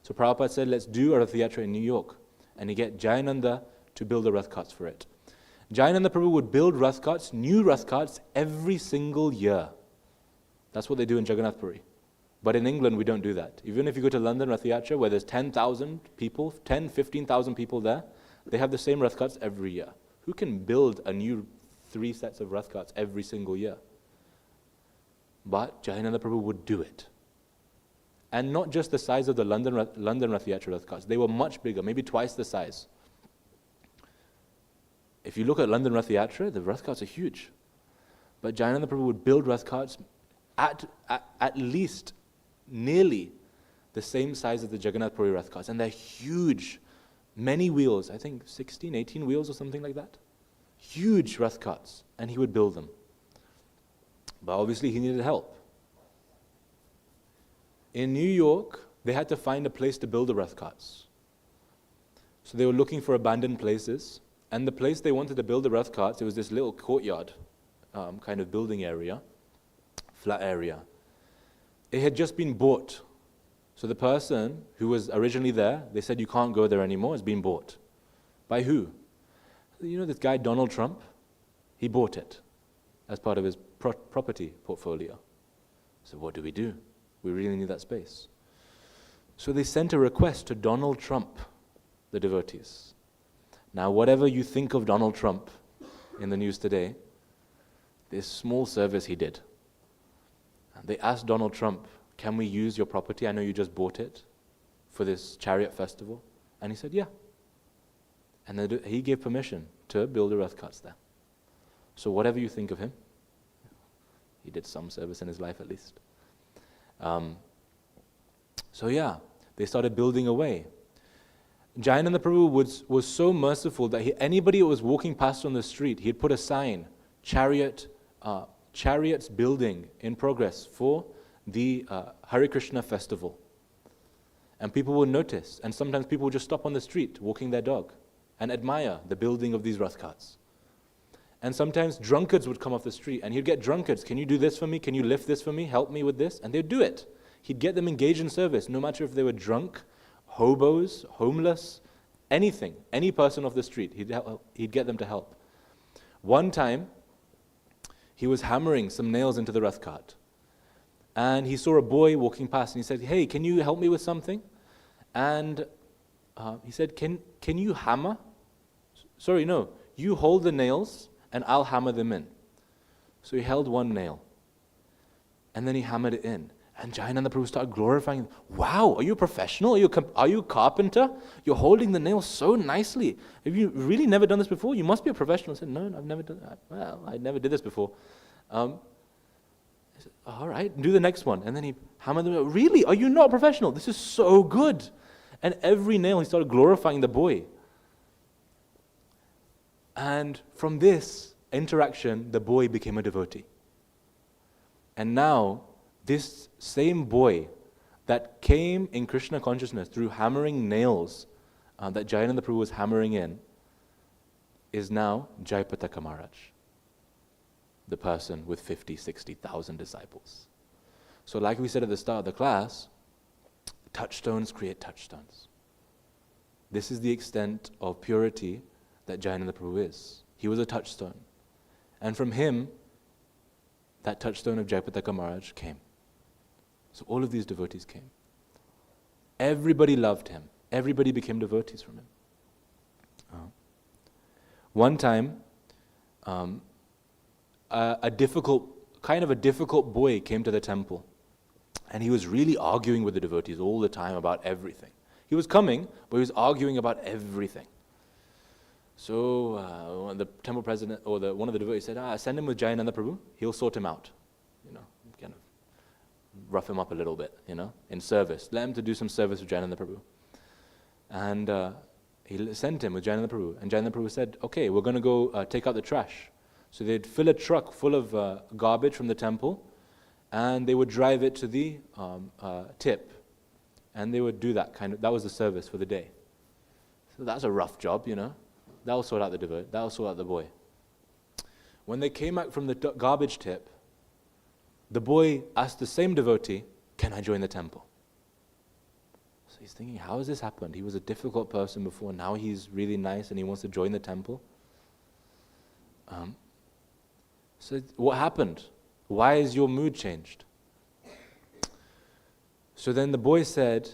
So Prabhupada said, let's do a Rath Yatra in New York. And he get Jayananda to build the Rath carts for it. Jayananda Prabhu would build Rath carts, new Rath carts, every single year. That's what they do in Jagannath Puri. But in England, we don't do that. Even if you go to London Rath Yatra, where there's 10,000 people, 15,000 people there, they have the same Rath carts every year. Who can build a new 3 sets of Rath carts every single year? But Jayananda Prabhu would do it. And not just the size of the London Rath Yatra Rath carts. They were much bigger, maybe twice the size. If you look at London Rath Yatra, the Rath carts are huge. But Jayananda Prabhu would build Rath carts at least nearly the same size as the Jagannath Puri Rath carts. And they're huge. Many wheels, I think 16, 18 wheels or something like that. Huge Rath carts. And he would build them. But obviously he needed help. In New York, they had to find a place to build the Rath carts. So they were looking for abandoned places. And the place they wanted to build the Rath carts, it was this little courtyard kind of building area, flat area. It had just been bought. So the person who was originally there, they said, you can't go there anymore, it's been bought. By who? You know this guy, Donald Trump? He bought it as part of his property portfolio. So what do? We really need that space. So they sent a request to Donald Trump, the devotees. Now, whatever you think of Donald Trump in the news today, this small service he did. And they asked Donald Trump, can we use your property? I know you just bought it for this chariot festival. And he said, yeah. And then he gave permission to build the Rath carts there. So whatever you think of him, he did some service in his life at least. So yeah, they started building away. Jayananda Prabhu was so merciful that anybody who was walking past on the street, he'd put a sign, chariots building in progress for the Hare Krishna festival. And people would notice, and sometimes people would just stop on the street walking their dog and admire the building of these Rath carts. And sometimes drunkards would come off the street and he'd get drunkards, can you do this for me? Can you lift this for me? Help me with this? And they'd do it. He'd get them engaged in service, no matter if they were drunk, hobos, homeless, anything, any person off the street, he'd get them to help. One time, he was hammering some nails into the Rath cart. And he saw a boy walking past and he said, hey, can you help me with something? And he said, can you hammer? Sorry, no, you hold the nails and I'll hammer them in. So he held one nail and then he hammered it in. And Jayananda Prabhu started glorifying him. Wow, are you a professional? Are you a carpenter? You're holding the nail so nicely. Have you really never done this before? You must be a professional. I said, no, I've never done that. Well, I never did this before. I said, all right, do the next one. And then he hammered the nail. Really? Are you not a professional? This is so good. And every nail he started glorifying the boy. And from this interaction, the boy became a devotee. And now, this same boy that came in Krishna consciousness through hammering nails that Jayananda Prabhu was hammering in is now Jayapataka Maharaj, the person with 50, 60,000 disciples. So like we said at the start of the class, touchstones create touchstones. This is the extent of purity that Jayananda Prabhu is. He was a touchstone. And from him, that touchstone of Jayapataka Maharaj came. So all of these devotees came. Everybody loved him. Everybody became devotees from him. One time, a difficult boy came to the temple. And he was really arguing with the devotees all the time about everything. He was coming, but he was arguing about everything. So the temple president, or one of the devotees said, send him with Jayananda Prabhu, he'll sort him out. Kind of rough him up a little bit, in service. Let him to do some service with Jayananda Prabhu. And he sent him with Jayananda Prabhu. And Jayananda Prabhu said, okay, we're going to go take out the trash. So they'd fill a truck full of garbage from the temple, and they would drive it to the tip. And they would do that that was the service for the day. So that's a rough job, That'll sort out the devotee, that'll sort out the boy. When they came back from the garbage tip, the boy asked the same devotee, can I join the temple? So he's thinking, how has this happened? He was a difficult person before, now he's really nice and he wants to join the temple. So what happened? Why is your mood changed? So then the boy said,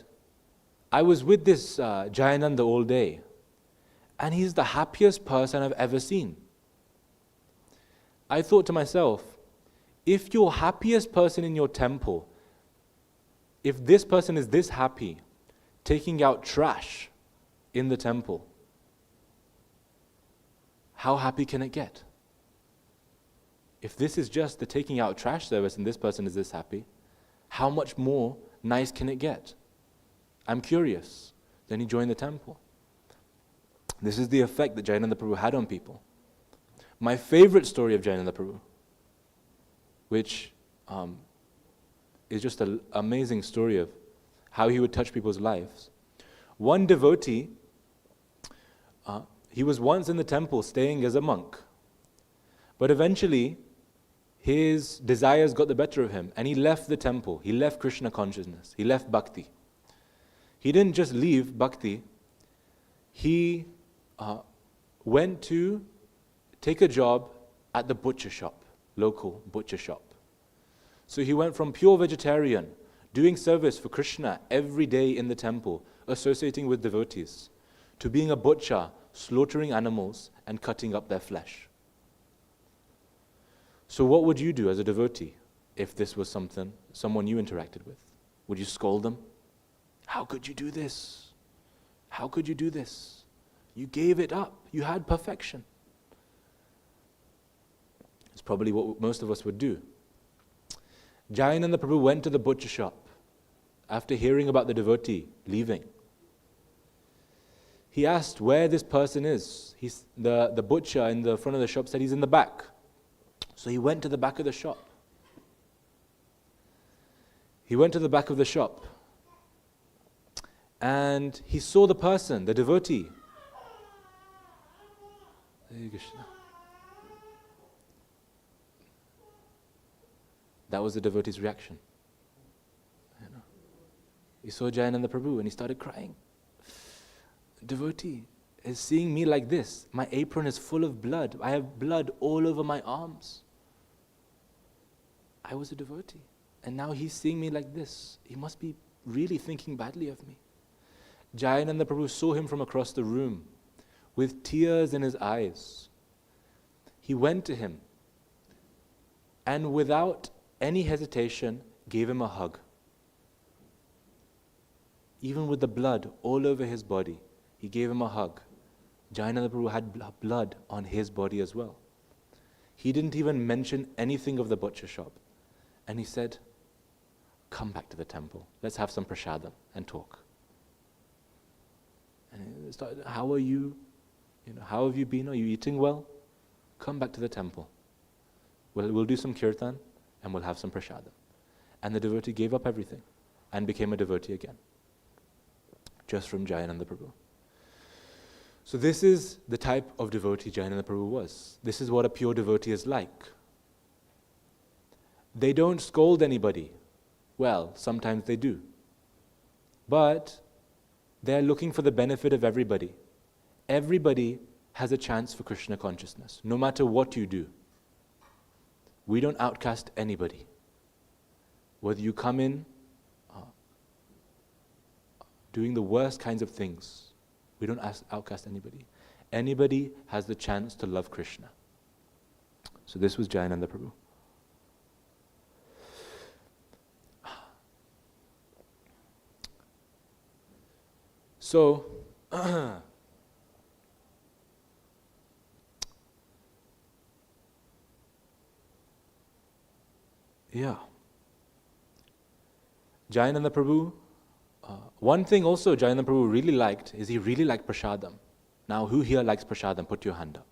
I was with this Jayananda all day, and he's the happiest person I've ever seen. I thought to myself, if your happiest person in your temple, if this person is this happy, taking out trash in the temple, how happy can it get? If this is just the taking out trash service and this person is this happy, how much more nice can it get? I'm curious. Then he joined the temple. This is the effect that Jayananda Prabhu had on people. My favorite story of Jayananda Prabhu, which is just an amazing story of how he would touch people's lives. One devotee, he was once in the temple staying as a monk, but eventually his desires got the better of him and he left the temple. He left Krishna consciousness. He left bhakti. He didn't just leave bhakti, he went to take a job at the butcher shop, local butcher shop. So he went from pure vegetarian, doing service for Krishna every day in the temple, associating with devotees, to being a butcher, slaughtering animals and cutting up their flesh. So what would you do as a devotee if this was someone you interacted with? Would you scold them? How could you do this? How could you do this? You gave it up. You had perfection. It's probably what most of us would do. Jayananda Prabhu went to the butcher shop after hearing about the devotee leaving. He asked where this person is. The butcher in the front of the shop said he's in the back. So he went to the back of the shop. He went to the back of the shop and he saw the person, the devotee. Hare Krishna. That was the devotee's reaction. He saw Jayananda Prabhu and he started crying. Devotee is seeing me like this. My apron is full of blood. I have blood all over my arms. I was a devotee. And now he's seeing me like this. He must be really thinking badly of me. Jayananda Prabhu saw him from across the room with tears in his eyes. He went to him and without any hesitation gave him a hug. Even with the blood all over his body, he gave him a hug. Jayananda Prabhu had blood on his body as well. He didn't even mention anything of the butcher shop. And he said, come back to the temple. Let's have some prasadam and talk. And he started, how are you? How have you been? Are you eating well? Come back to the temple. We'll do some kirtan and we'll have some prasadam. And the devotee gave up everything and became a devotee again. Just from Jayananda Prabhu. So this is the type of devotee Jayananda Prabhu was. This is what a pure devotee is like. They don't scold anybody. Well, sometimes they do. But they're looking for the benefit of everybody. Everybody has a chance for Krishna consciousness, no matter what you do. We don't outcast anybody. Whether you come in doing the worst kinds of things, we don't outcast anybody. Anybody has the chance to love Krishna. So this was Jayananda Prabhu. So, yeah. Jayananda Prabhu, one thing also Jayananda Prabhu really liked is he really liked prasadam. Now, who here likes prasadam? Put your hand up.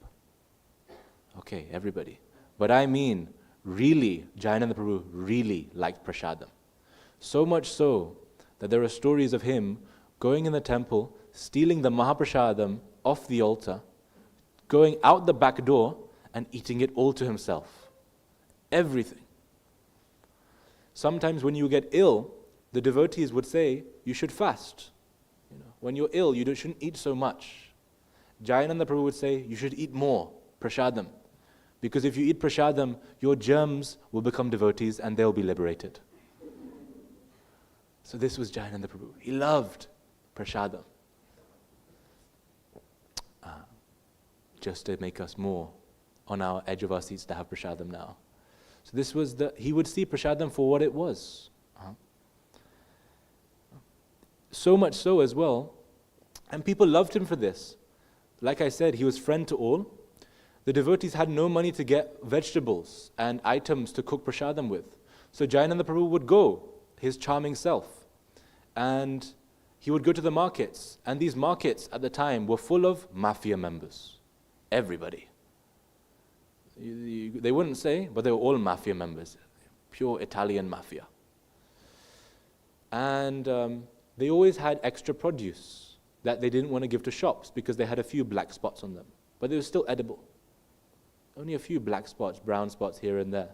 Okay, everybody. But I mean, really, Jayananda Prabhu really liked prasadam. So much so that there are stories of him going in the temple, stealing the Mahaprasadam off the altar, going out the back door and eating it all to himself. Everything. Sometimes when you get ill, the devotees would say, you should fast. When you're ill, you shouldn't eat so much. Jayananda Prabhu would say, you should eat more, prasadam. Because if you eat prasadam, your germs will become devotees and they'll be liberated. So this was Jayananda Prabhu. He loved prasadam. Just to make us more on our edge of our seats to have prasadam now. So this was he would see prasadam for what it was. So much so as well, and people loved him for this. Like I said, he was friend to all. The devotees had no money to get vegetables and items to cook prasadam with. So Jayananda Prabhu would go, his charming self, and he would go to the markets. And these markets at the time were full of mafia members. Everybody. They wouldn't say, but they were all mafia members. Pure Italian mafia. And they always had extra produce that they didn't want to give to shops because they had a few black spots on them. But they were still edible. Only a few black spots, brown spots here and there.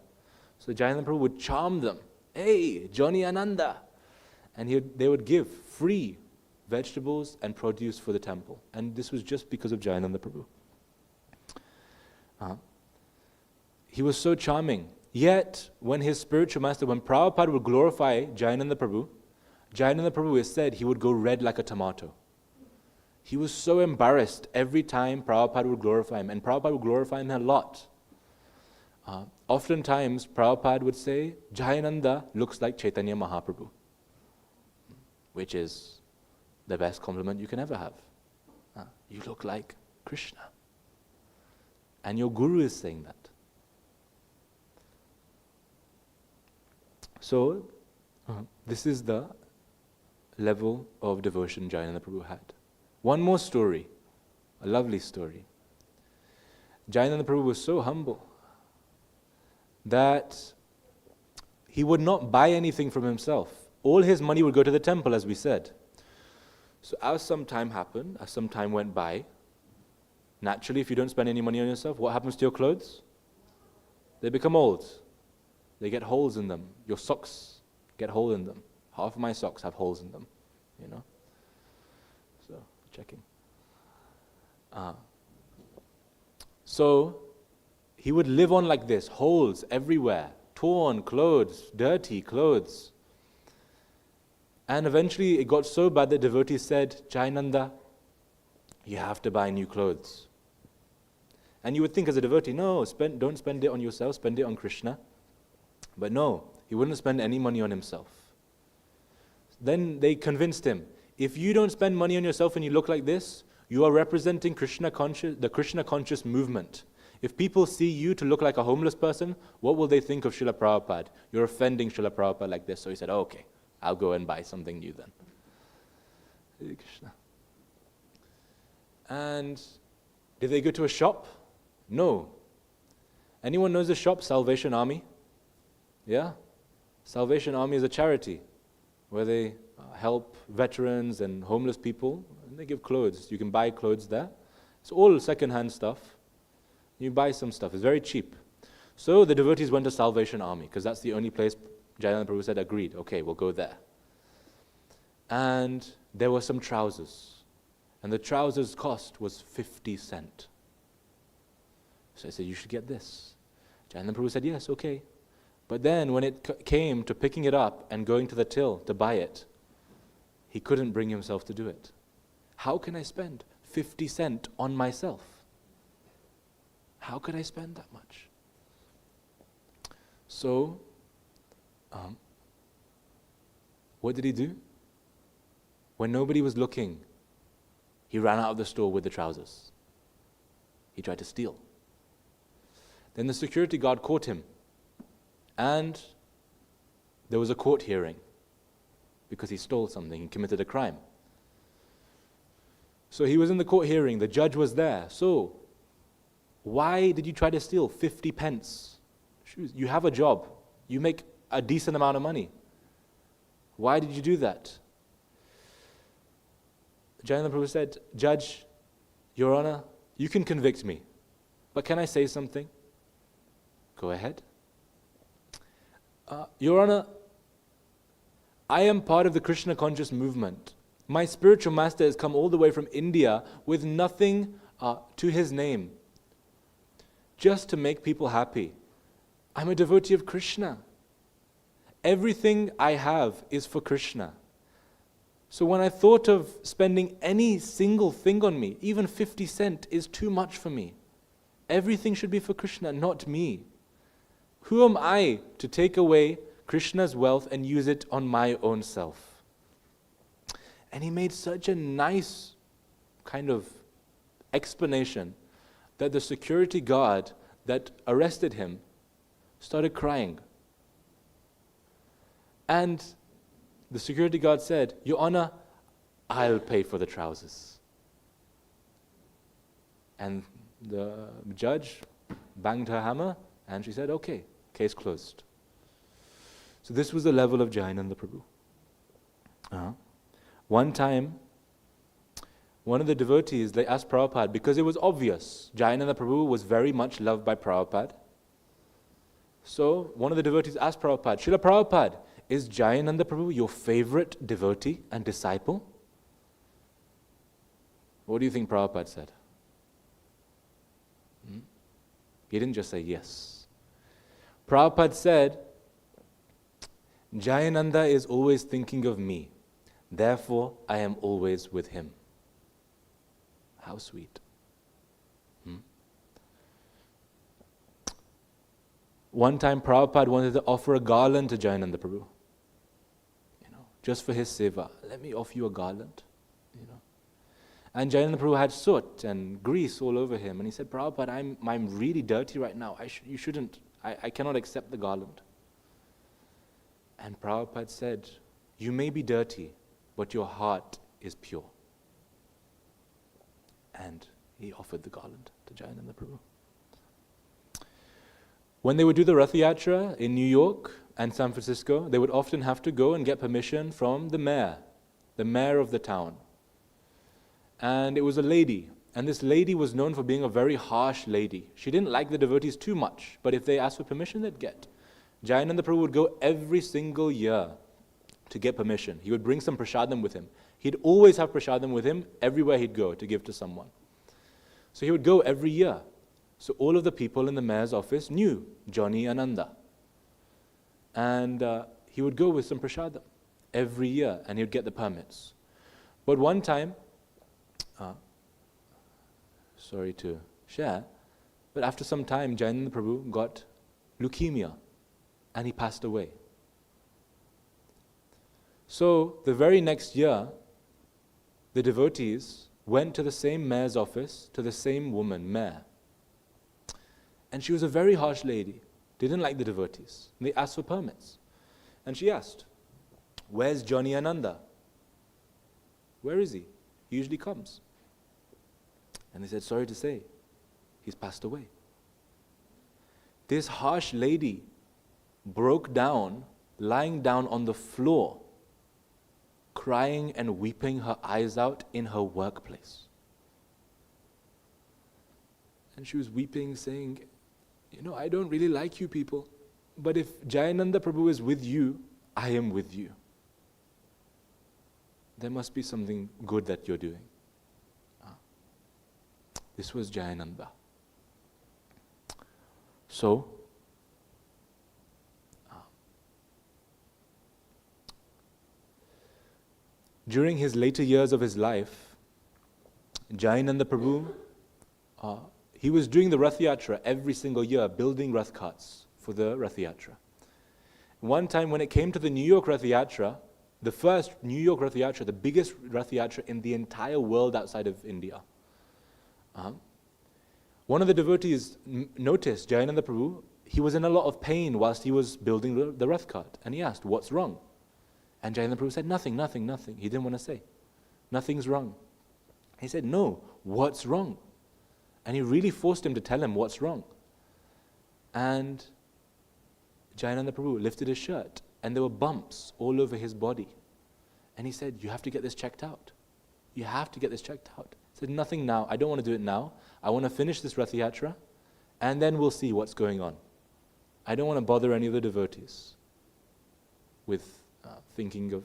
So Jayananda Prabhu would charm them. Hey, Johnny Ananda. And they would give free vegetables and produce for the temple. And this was just because of Jayananda Prabhu. He was so charming. Yet, when his spiritual master, when Prabhupada would glorify Jayananda Prabhu is said he would go red like a tomato. He was so embarrassed every time Prabhupada would glorify him, and Prabhupada would glorify him a lot. Oftentimes, Prabhupada would say, Jayananda looks like Chaitanya Mahaprabhu, which is the best compliment you can ever have. You look like Krishna. And your guru is saying that. So, this is the level of devotion Jayananda Prabhu had. One more story, a lovely story. Jayananda Prabhu was so humble that he would not buy anything from himself. All his money would go to the temple, as we said. So as some time happened, as some time went by, naturally, if you don't spend any money on yourself, what happens to your clothes? They become old. They get holes in them. Your socks get holes in them. Half of my socks have holes in them, you know. So, checking. So, he would live on like this, holes everywhere, torn clothes, dirty clothes. And eventually it got so bad that devotees said, Jayananda, you have to buy new clothes. And you would think as a devotee, no, don't spend it on yourself, spend it on Krishna. But no, he wouldn't spend any money on himself. Then they convinced him, if you don't spend money on yourself and you look like this, you are representing the Krishna conscious movement. If people see you to look like a homeless person, what will they think of Srila Prabhupada? You're offending Srila Prabhupada like this. So he said, oh, okay, I'll go and buy something new then. Hare Krishna. And did they go to a shop? No. Anyone knows the shop, Salvation Army? Yeah? Salvation Army is a charity where they help veterans and homeless people, and they give clothes. You can buy clothes there. It's all second-hand stuff. You buy some stuff. It's very cheap. So the devotees went to Salvation Army because that's the only place Jayananda Prabhu said, agreed. Okay, we'll go there. And there were some trousers. And the trousers' cost was 50 cents. So I said, you should get this. Jayananda Prabhu said, yes, okay. But then when it came to picking it up and going to the till to buy it, he couldn't bring himself to do it. How can I spend 50 cents on myself? How could I spend that much? So, what did he do? When nobody was looking, he ran out of the store with the trousers. He tried to steal. Then the security guard caught him. And there was a court hearing because he stole something, he committed a crime. So he was in the court hearing, the judge was there. So, why did you try to steal 50 pence? You have a job, you make a decent amount of money. Why did you do that? Jayananda Prabhu said, Judge, Your Honor, you can convict me, but can I say something? Go ahead. Your Honor, I am part of the Krishna conscious movement. My spiritual master has come all the way from India with nothing to his name, just to make people happy. I'm a devotee of Krishna. Everything I have is for Krishna. So when I thought of spending any single thing on me, even 50 cents is too much for me. Everything should be for Krishna, not me. Who am I to take away Krishna's wealth and use it on my own self? And he made such a nice kind of explanation that the security guard that arrested him started crying. And the security guard said, Your Honor, I'll pay for the trousers. And the judge banged her hammer and she said, okay, case closed. So this was the level of Jayananda Prabhu. One time, one of the devotees, they asked Prabhupada, because it was obvious, Jayananda Prabhu was very much loved by Prabhupada. So one of the devotees asked Prabhupada, Srila Prabhupada, is Jayananda Prabhu your favorite devotee and disciple? What do you think Prabhupada said? He didn't just say yes. Prabhupada said, Jayananda is always thinking of me. Therefore, I am always with him. How sweet. One time Prabhupada wanted to offer a garland to Jayananda Prabhu. Just for his seva. Let me offer you a garland. And Jayananda Prabhu had soot and grease all over him. And he said, Prabhupada, I'm really dirty right now. You shouldn't. I cannot accept the garland. And Prabhupada said, you may be dirty, but your heart is pure. And he offered the garland to Jayananda Prabhu. When they would do the Ratha Yatra in New York and San Francisco, they would often have to go and get permission from the mayor of the town. And it was a lady, and this lady was known for being a very harsh lady. She didn't like the devotees too much, but if they asked for permission, they'd get. Jayananda Prabhu would go every single year to get permission. He would bring some prasadam with him. He'd always have prasadam with him everywhere he'd go to give to someone. So he would go every year. So all of the people in the mayor's office knew Johnny Ananda. And he would go with some prasadam every year, and he would get the permits. But one time, sorry to share, but after some time, Jayananda Prabhu got leukemia, and he passed away. So the very next year, the devotees went to the same mayor's office, to the same woman, mayor. And she was a very harsh lady, didn't like the devotees. And they asked for permits. And she asked, where's Johnny Ananda? Where is he? He usually comes. And they said, sorry to say, he's passed away. This harsh lady broke down, lying down on the floor, crying and weeping her eyes out in her workplace. And she was weeping, saying, I don't really like you people, but if Jayananda Prabhu is with you, I am with you. There must be something good that you're doing. This was Jayananda. So, during his later years of his life, Jayananda Prabhu, he was doing the Ratha Yatra every single year, building Rath carts for the Ratha Yatra. One time when it came to the New York Ratha Yatra, the first New York Ratha Yatra, the biggest Ratha Yatra in the entire world outside of India, one of the devotees noticed Jayananda Prabhu, he was in a lot of pain whilst he was building the Rath cart. And he asked, what's wrong? And Jayananda Prabhu said, nothing. He didn't want to say, nothing's wrong. He said, no, what's wrong? And he really forced him to tell him what's wrong. And Jayananda Prabhu lifted his shirt, and there were bumps all over his body. And he said, you have to get this checked out. You have to get this checked out. He said, nothing now. I don't want to do it now. I want to finish this Ratha Yatra, and then we'll see what's going on. I don't want to bother any of the devotees with thinking of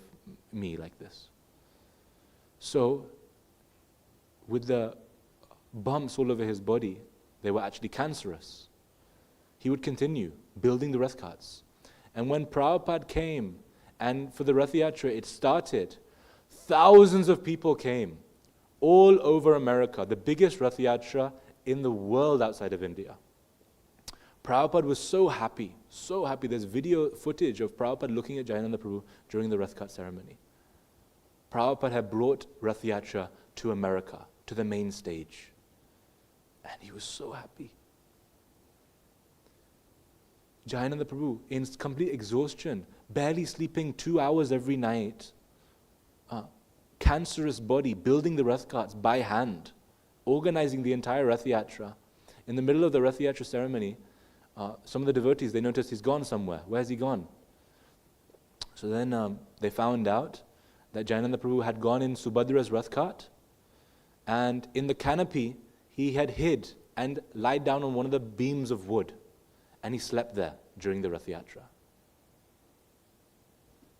me like this. So, with the bumps all over his body, they were actually cancerous. He would continue building the Rath carts. And when Prabhupada came, and for the Ratha Yatra it started, thousands of people came all over America, the biggest Ratha Yatra in the world outside of India. Prabhupada was so happy. There's video footage of Prabhupada looking at Jayananda Prabhu during the Rath cart ceremony. Prabhupada had brought Ratha Yatra to America, to the main stage. And he was so happy. Jayananda Prabhu, in complete exhaustion, barely sleeping 2 hours every night, cancerous body, building the Rath carts by hand, organizing the entire Rath Yatra. In the middle of the Rath Yatra ceremony, some of the devotees, they noticed he's gone somewhere. Where's he gone? So then they found out that Jayananda Prabhu had gone in Subhadra's Rath cart, and in the canopy, he had hid and lied down on one of the beams of wood, and he slept there during the Rath Yatra.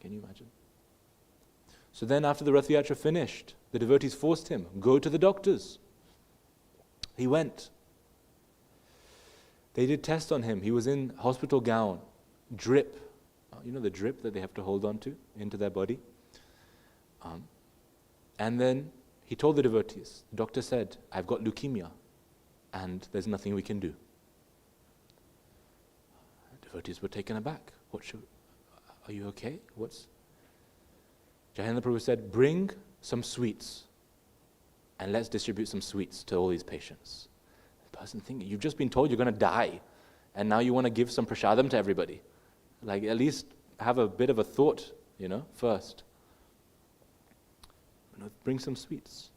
Can you imagine? So then after the Rath Yatra finished, the devotees forced him, go to the doctors. He went. They did tests on him. He was in hospital gown, drip. You know the drip that they have to hold on to into their body? And then he told the devotees, the doctor said, I've got leukemia and there's nothing we can do. The devotees were taken aback. Are you okay? Jayananda Prabhu said, bring some sweets and let's distribute some sweets to all these patients. The person thinking, you've just been told you're going to die and now you want to give some prasadam to everybody. Like, at least have a bit of a thought, first. Bring some sweets.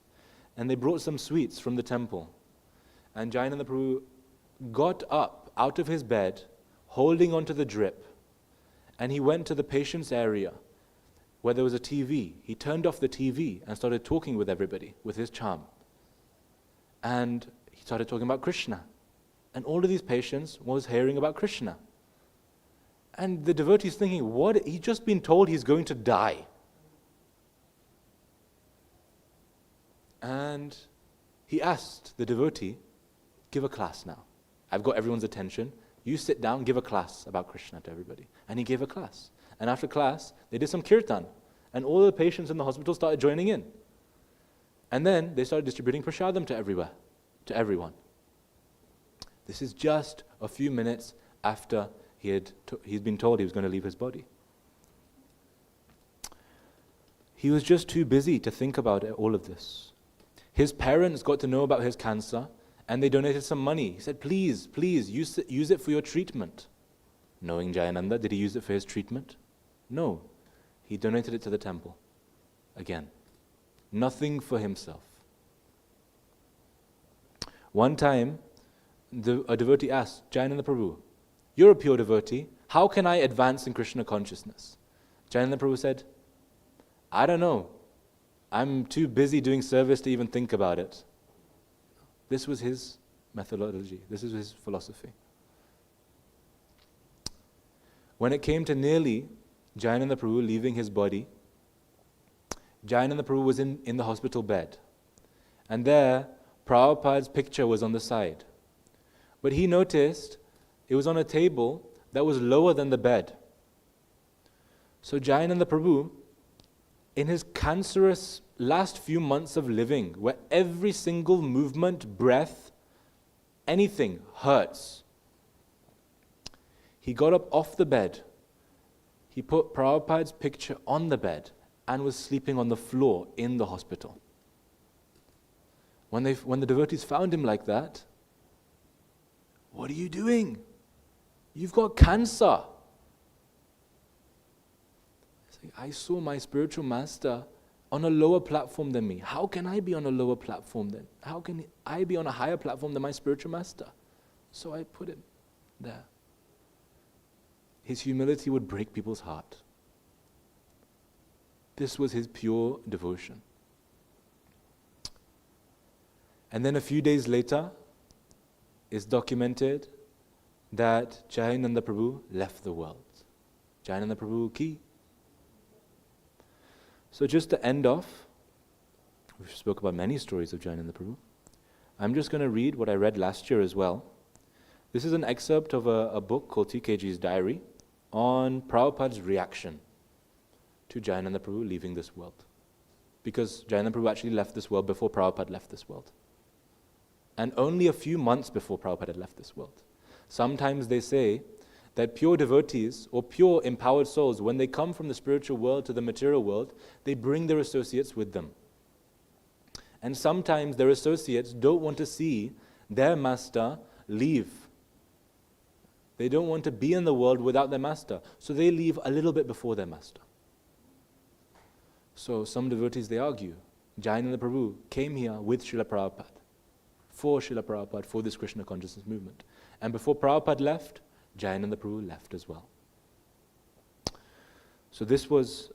And they brought some sweets from the temple. And Jayananda Prabhu got up out of his bed, holding onto the drip, and he went to the patient's area where there was a TV. He turned off the TV and started talking with everybody with his charm. And he started talking about Krishna. And all of these patients was hearing about Krishna. And the devotees thinking, what? He's just been told he's going to die. And he asked the devotee, give a class now. I've got everyone's attention. You sit down, give a class about Krishna to everybody. And he gave a class. And after class, they did some kirtan. And all the patients in the hospital started joining in. And then they started distributing prasadam to everyone. This is just a few minutes after he's been told he was going to leave his body. He was just too busy to think about all of this. His parents got to know about his cancer and they donated some money. He said, please, use it for your treatment. Knowing Jayananda, did he use it for his treatment? No. He donated it to the temple. Again, nothing for himself. One time, a devotee asked Jayananda Prabhu, you're a pure devotee, how can I advance in Krishna consciousness? Jayananda Prabhu said, I don't know. I'm too busy doing service to even think about it. This was his methodology. This is his philosophy. When it came to nearly Jayananda Prabhu leaving his body, Jayananda Prabhu was in the hospital bed. And there, Prabhupada's picture was on the side. But he noticed it was on a table that was lower than the bed. So Jayananda Prabhu, in his cancerous last few months of living, where every single movement, breath, anything hurts, he got up off the bed, he put Prabhupada's picture on the bed and was sleeping on the floor in the hospital. When the devotees found him like that, what are you doing? You've got cancer. I saw my spiritual master on a lower platform than me. How can I be on a lower platform then? How can I be on a higher platform than my spiritual master? So I put him there. His humility would break people's heart. This was his pure devotion. And then a few days later, it's documented that Jayananda Prabhu left the world. Jayananda Prabhu ki. So just to end off, we spoke about many stories of Jayananda Prabhu. I'm just going to read what I read last year as well. This is an excerpt of a book called TKG's Diary on Prabhupada's reaction to Jayananda Prabhu leaving this world. Because Jayananda Prabhu actually left this world before Prabhupada left this world. And only a few months before Prabhupada had left this world. Sometimes they say that pure devotees or pure empowered souls, when they come from the spiritual world to the material world, they bring their associates with them. And sometimes their associates don't want to see their master leave. They don't want to be in the world without their master. So they leave a little bit before their master. So some devotees, they argue, Jayananda Prabhu came here with Srila Prabhupada, for this Krishna consciousness movement. And before Prabhupada left, Jayananda Prabhu left as well. So this was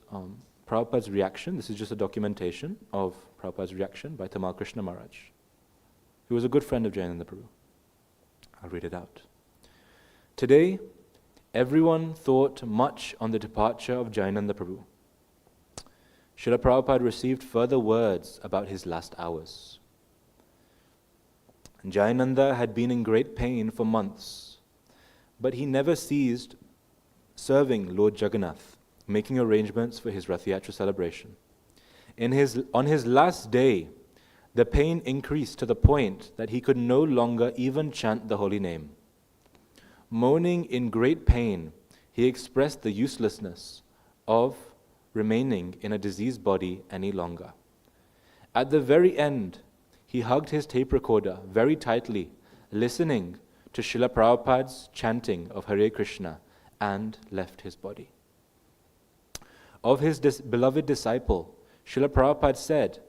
Prabhupada's reaction. This is just a documentation of Prabhupada's reaction by Tamal Krishna Maharaj, who was a good friend of Jayananda Prabhu. I'll read it out. Today, everyone thought much on the departure of Jayananda Prabhu. Srila Prabhupada received further words about his last hours. Jayananda had been in great pain for months, but he never ceased serving Lord Jagannath, making arrangements for his Ratha Yatra celebration. On his last day, The pain increased to the point that he could no longer even chant the holy name. Moaning in great pain, he expressed the uselessness of remaining in a diseased body any longer. At the very end, he hugged his tape recorder very tightly, listening to Srila Prabhupada's chanting of Hare Krishna, and left his body. Of his beloved disciple, Srila Prabhupada said,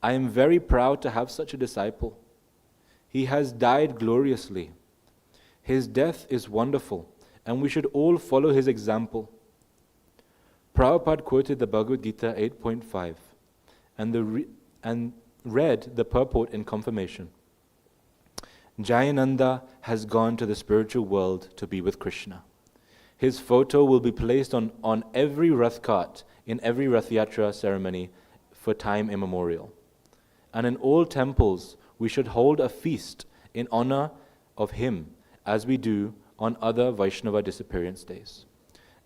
"I am very proud to have such a disciple. He has died gloriously. His death is wonderful, and we should all follow his example." Prabhupada quoted the Bhagavad Gita 8.5 and read the purport in confirmation. Jayananda has gone to the spiritual world to be with Krishna. His photo will be placed on every Rath cart in every Ratha Yatra ceremony for time immemorial. And in all temples, we should hold a feast in honor of him, as we do on other Vaishnava disappearance days.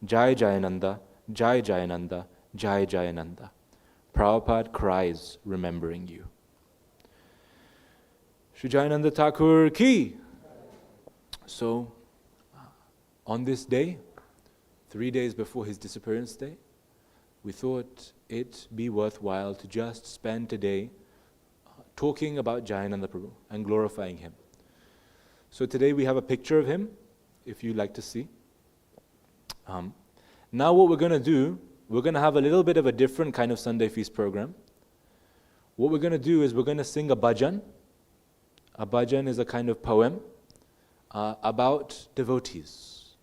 Jai Jayananda, Jai Jayananda, Jai Jayananda. Prabhupada cries, remembering you. Sri Jayananda Thakur ki! So, on this day, 3 days before his disappearance day, we thought it be worthwhile to just spend today talking about Jayananda Prabhu and glorifying him. So today we have a picture of him, if you'd like to see. Now what we're going to do, we're going to have a little bit of a different kind of Sunday feast program. What we're going to do is we're going to sing a bhajan. A bhajan is a kind of poem about devotees,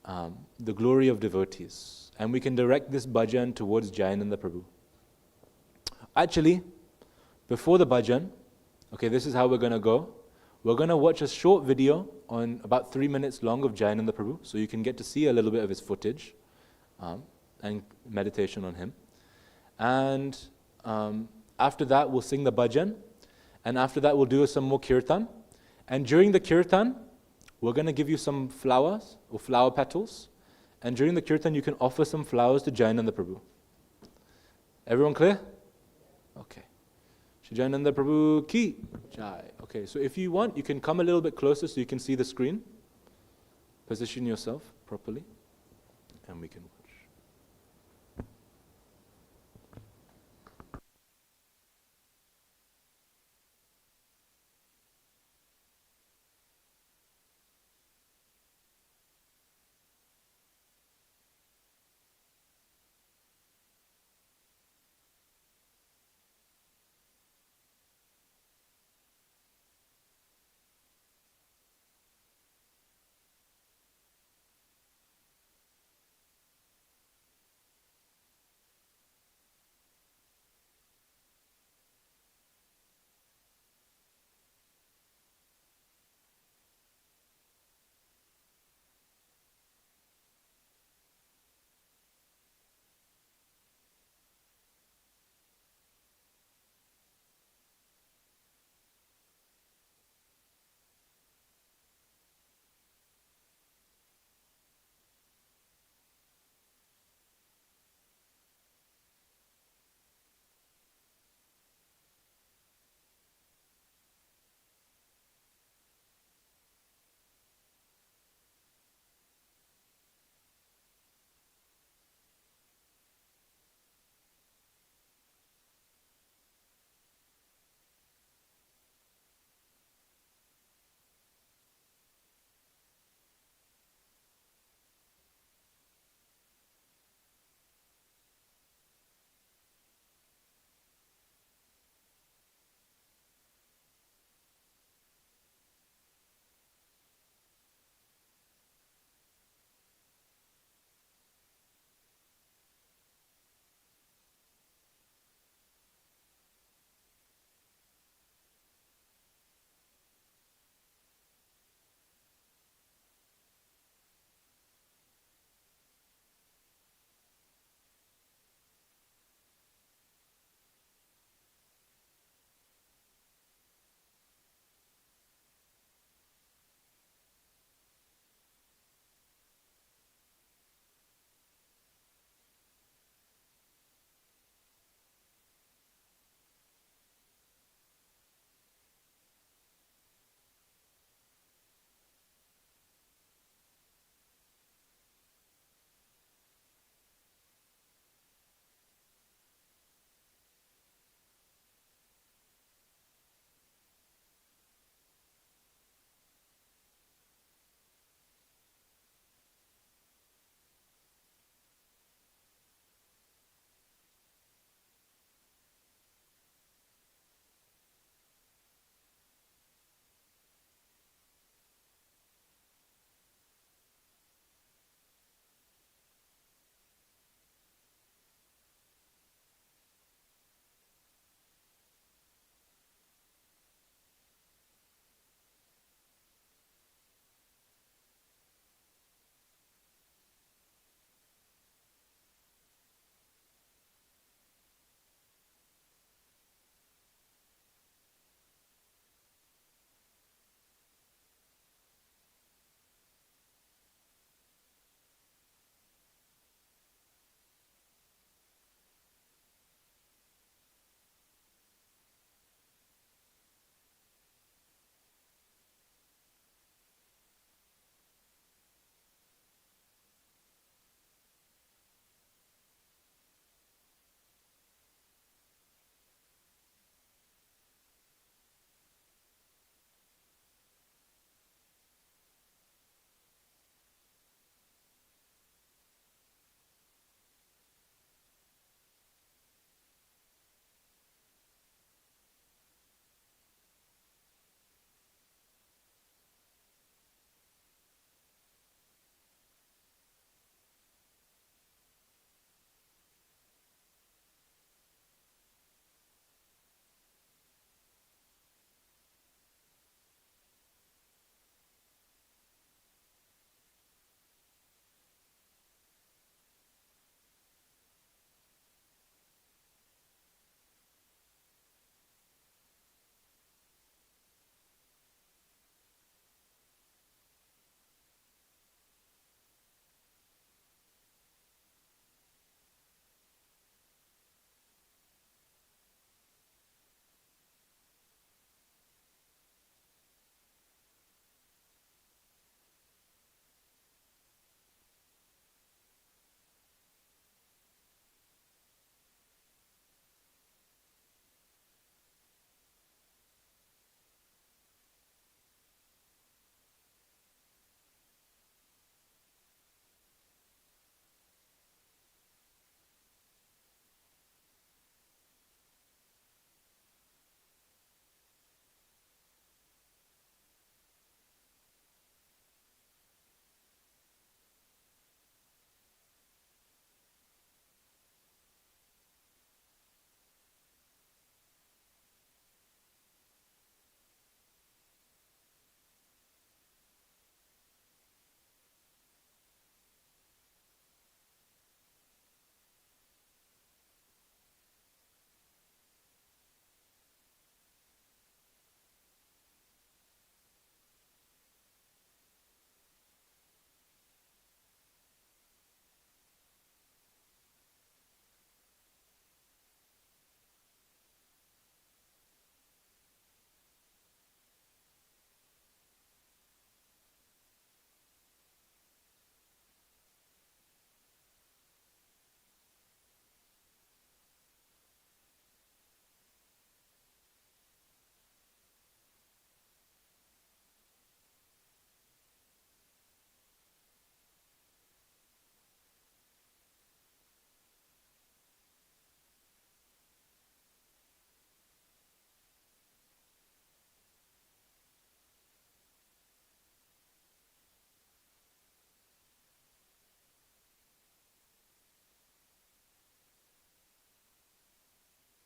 the glory of devotees. And we can direct this bhajan towards Jayananda Prabhu. Actually, before the bhajan, okay, this is how we're going to go. We're going to watch a short video on about 3 minutes long of Jayananda Prabhu, so you can get to see a little bit of his footage and meditation on him. And after that, we'll sing the bhajan. And after that, we'll do some more kirtan. And during the kirtan, we're going to give you some flowers or flower petals. And during the kirtan, you can offer some flowers to Jayananda Prabhu. Everyone clear? Okay. Shri Jayananda Prabhu ki jai. Okay, so if you want, you can come a little bit closer so you can see the screen. Position yourself properly. And we can watch.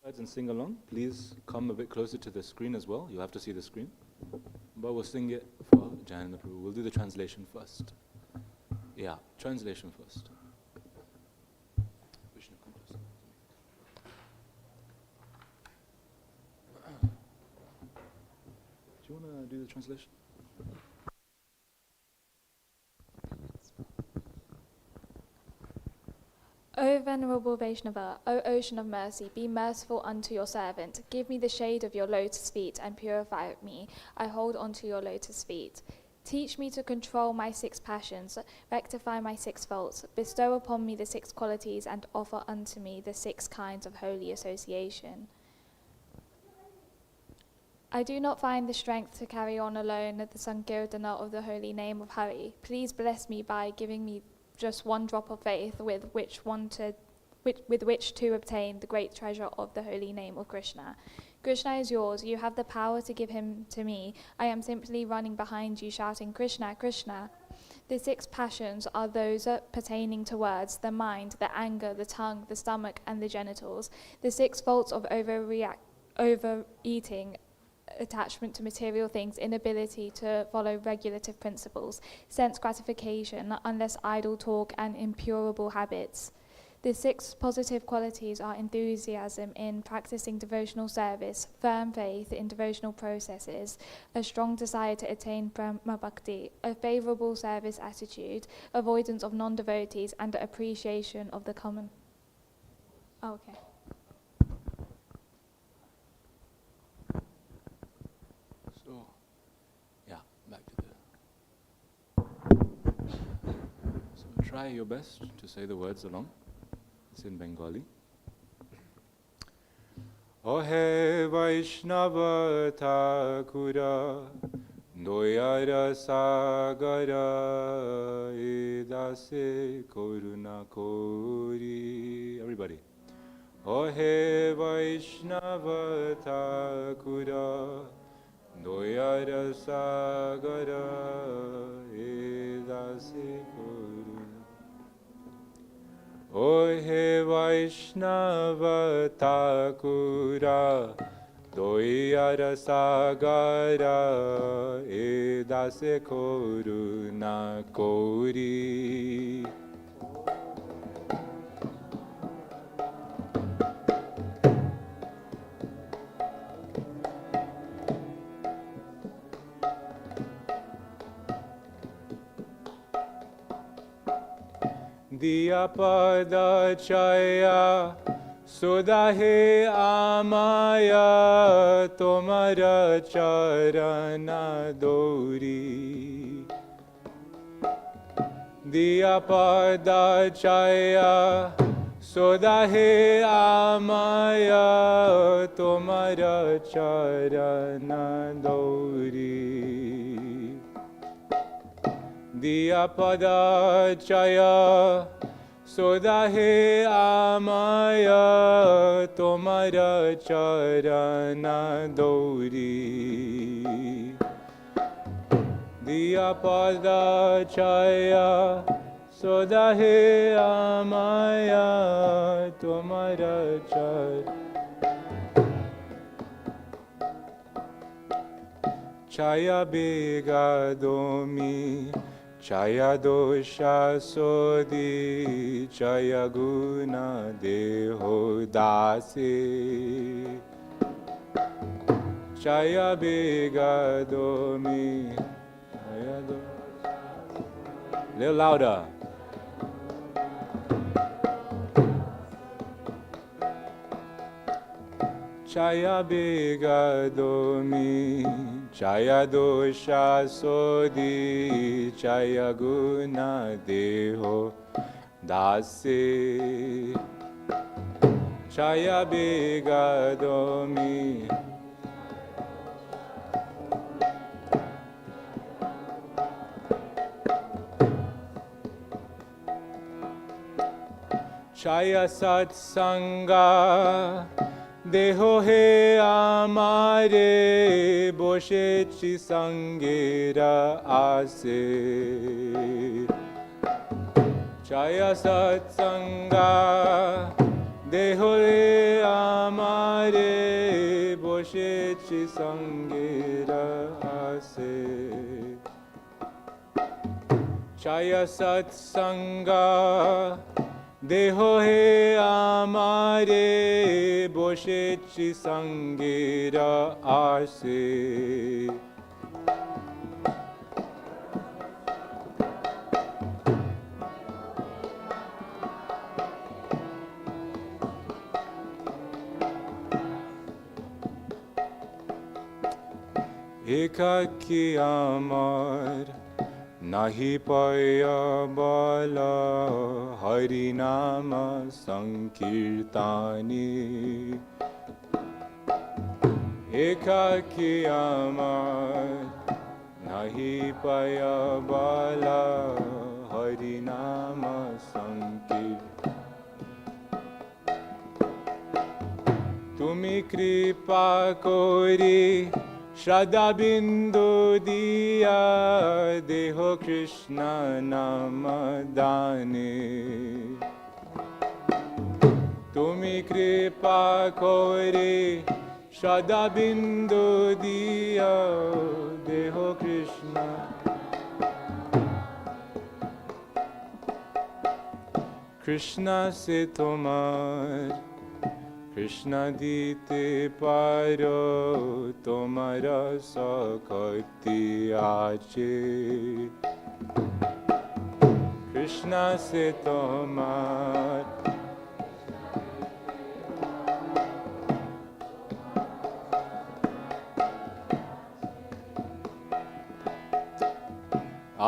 And sing along. Please come a bit closer to the screen as well. You'll have to see the screen. But we'll sing it for Jayananda Prabhu. We'll do the translation first. Yeah, translation first. Vishnu, come closer. Do you want to do the translation? O Venerable Vaishnava, O Ocean of Mercy, be merciful unto your servant. Give me the shade of your lotus feet and purify me. I hold onto your lotus feet. Teach me to control my 6 passions, rectify my 6 faults, bestow upon me the 6 qualities, and offer unto me the 6 kinds of holy association. I do not find the strength to carry on alone the Sankirtana of the holy name of Hari. Please bless me by giving me just 1 drop of faith with which to obtain the great treasure of the holy name of Krishna. Krishna is yours. You have the power to give him to me. I am simply running behind you, shouting, Krishna, Krishna. The 6 passions are those pertaining to words, the mind, the anger, the tongue, the stomach, and the genitals. The 6 faults of overeating, attachment to material things, inability to follow regulative principles, sense gratification, unless idle talk, and incurable habits. The 6 positive qualities are enthusiasm in practicing devotional service, firm faith in devotional processes, a strong desire to attain Brahma Bhakti, a favorable service attitude, avoidance of non-devotees, and appreciation of the common. Okay. Try your best to say the words along. It's in Bengali. O Hare Vaishnava Thakura Doyara Sagara Edase Koruna Kori. Everybody. O Hare Vaishnava Thakura Doyara Sagara Edase Koruna. O He Vaishnava Thakura Doyara Sagara Edase Koruna Kori. Diya pada chaya sudahe amaya tomara charana dori. Diya pada chaya sudahe amaya tomara charana dori. Diya pada chaya sodahe amaya tomara charana dori. Diya pada chaya sodahe amaya tomara charana. Chaya bega domi Chaya dosha sodi, chaya guna deho dasi. Chaya bega domi, chaya dosha. Little louder. Chaya bega domi. Chaya dosha sodi, chaya guna deho dasi. Chaya bega domi. Chaya satsanga Deho he amare boshechi sangera ase. Chaya satsanga দেহরে আমারে বসেছি সঙ্গের আসে ছায়া সৎসঙ্গা দেহ হে আমারে বসেছি সঙ্গের আসে একাকী আমার নাহি পায়া বলা হরি নাম সংকীর্তনে একাকী আমার নাহি পায়া বলা হরি নাম সংকীর্তন তুমি কৃপা করি শ্রদ্ধা বিন্দু দিয়া দেহ কৃষ্ণ নাম দানে তুমি কৃপা করে শ্রদ্ধা বিন্দু দিয়া দেহ কৃষ্ণ কৃষ্ণ সে তোমার কৃষ্ণ দিতে পারো তোমার শক্তি আছে কৃষ্ণ সে তোমার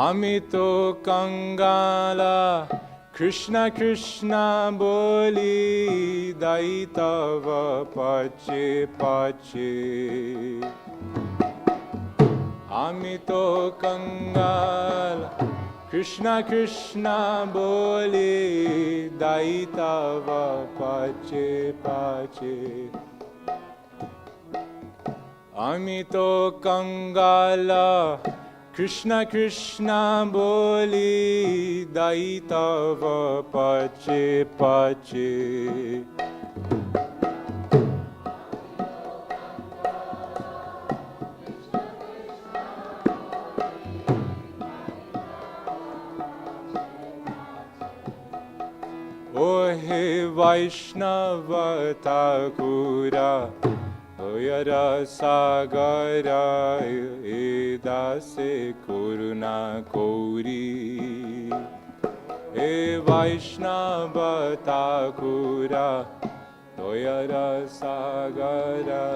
আমি তো কঙ্গালা কৃষ্ণ কৃষ্ণ বলি দাই তব পাছে পাছে আমি তো কঙ্গাল কৃষ্ণ কৃষ্ণ বলি দাই তব পাছে পাছে আমি তো কঙ্গালা কৃষ্ণ কৃষ্ণ বলি দাই তব পাছে পাছে ও হে বৈষ্ণব ঠাকুরা রসাগরায় এ দাসে করুণা কৌরি এ বৈষ্ণব ঠাকুরা রসাগরা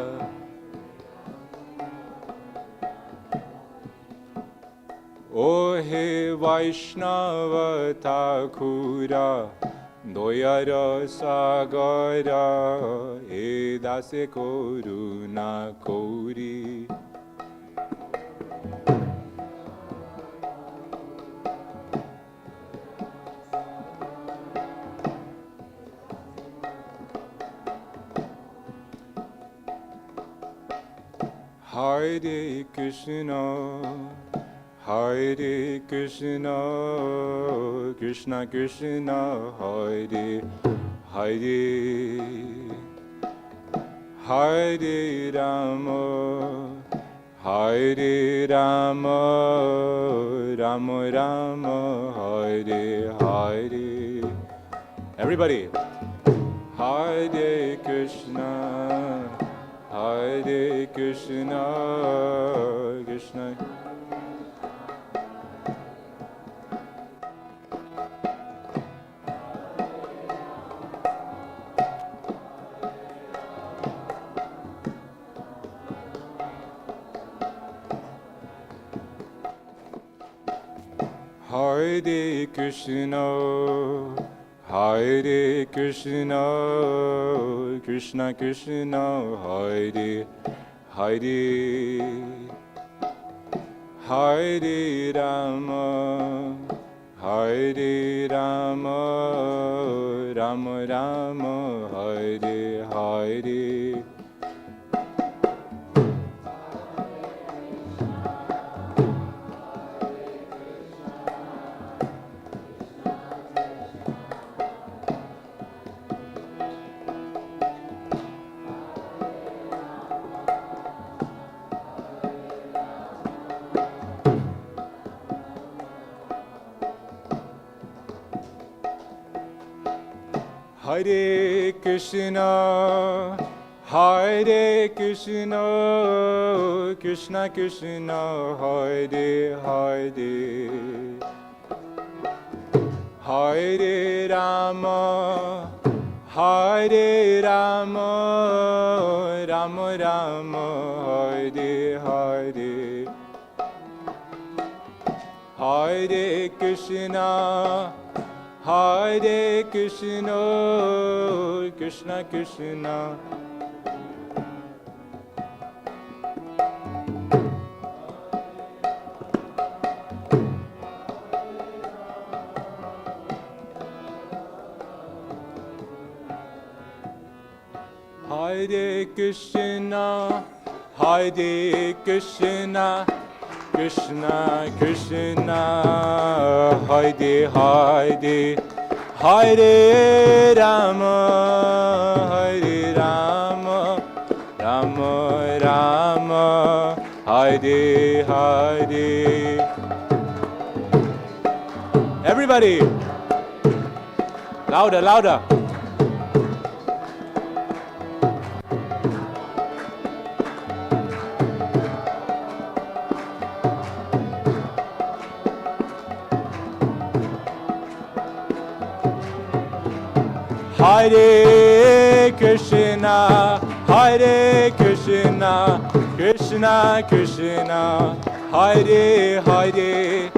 ও হে বৈষ্ণব ঠাকুরা দয়ার সাগর হে দাসে করুণা কৌরি হরে Krishna Hare Krishna, Krishna Krishna, Hare Hare, Hare Rama, Hare Rama, Rama Rama, Hare Hare. Everybody, Hare Krishna, Hare Krishna, Krishna. Hare Krishna, Hare Krishna, Krishna Krishna, Hare Hare, Hare Rama, Hare Rama, Rama Rama, Hare Hare. Hare Krishna, Hare Krishna, Krishna Krishna, Hare Hare, Hare Rama, Hare Rama, Rama Rama, Hare Hare, Hare Krishna, Hare Krishna, Krishna Krishna. Hare Krishna, Hare Krishna, Krishna Krishna, Hare Hare, Hare Rama, Hare Rama, Rama Rama, Hare Hare. Everybody, louder, louder. Hare Krishna, Hare Krishna, Krishna Krishna, Hare Hare,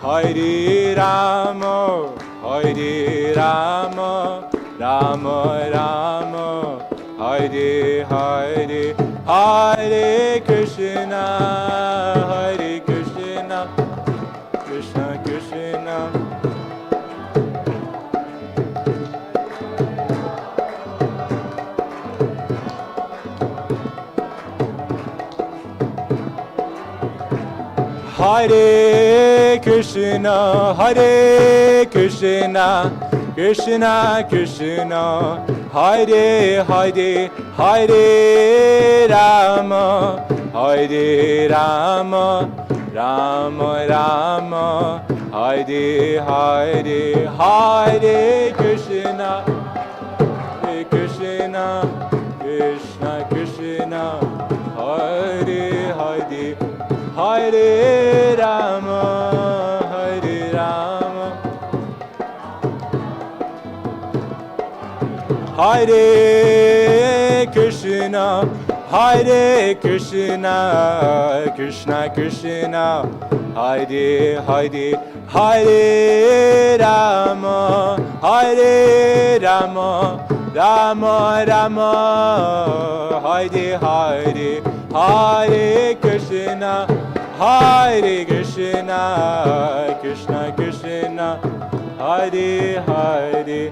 Hare Rama, Hare Rama, Rama Rama, Hare Hare, Hare Krishna, Hare Krishna, Krishna Krishna. Hare Krishna, Hare Krishna, Krishna Krishna, Hare Hare, Hare Rama, Hare Rama, Rama Rama, Hare Hare, Hare Krishna, Hare Krishna, Krishna Krishna, Hare Hare, Hare Rama, Hare Rama, Hare Krishna, Hare Krishna, Krishna Krishna, Hare Hare, Hare Rama, Hare Rama, Rama Rama, Hare Hare, Hare Krishna, Hare Krishna, Krishna Krishna, Hare Hare,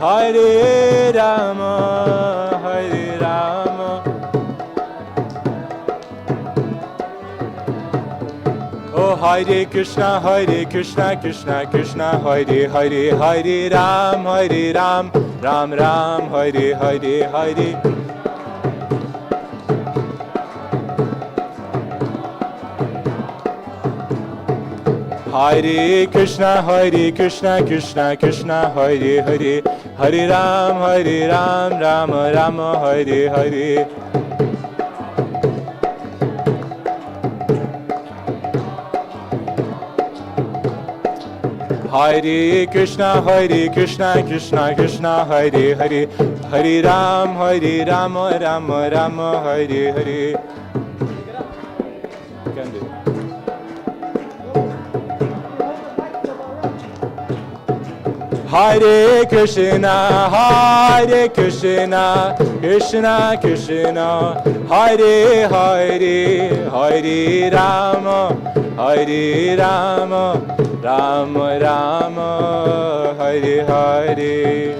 Hare Rama, Hare Rama. Oh, Hare Krishna, Krishna Krishna, Hare Hare, Hare Ram, Ram Ram, Hare Hare, Hare. Hare Krishna, Krishna Krishna, Hare Hare, Hare Ram, Ram Ram, Hare Hare. Hare Krishna, Krishna Krishna, Hare Hare, Hare Ram, Ram Ram, Hare Hare. Hare Krishna, Krishna Krishna, Hare Hare, Hare Rama, Hare Rama, Rama Rama, Hare Hare.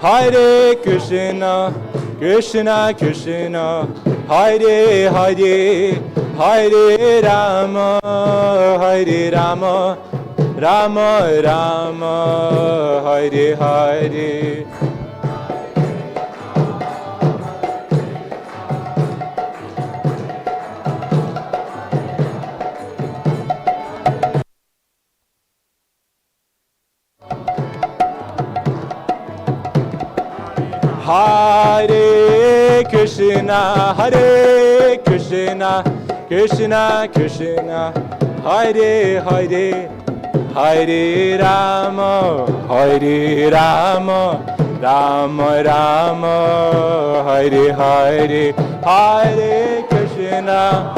Hare Krishna, Krishna Krishna, Hare Hare, Hare Rama, Hare Rama, Rama Rama, Hare Hare. Hare Krishna, Hare Krishna, Krishna Krishna, Hare Hare, Hare Rama, Hare Rama, Rama Rama, Hare Hare, Hare Krishna.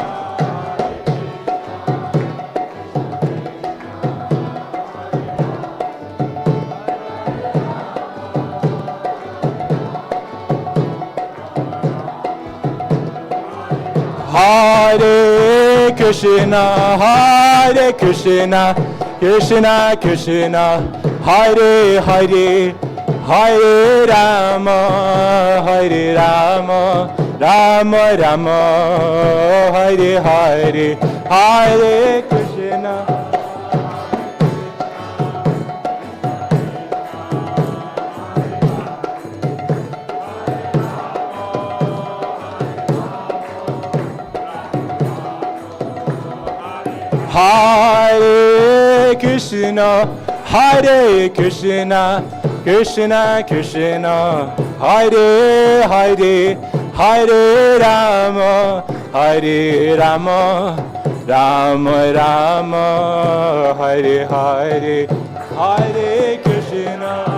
Hare Krishna, Hare Krishna, Krishna Krishna, Hare Hare, Hare Rama, Hare Rama, Rama Rama, Hare Hare, Hare Krishna. Hare Krishna, Hare Krishna, Krishna Krishna, Hare Hare, Hare Rama, Hare Rama, Rama Rama, Hare Hare, Hare Krishna.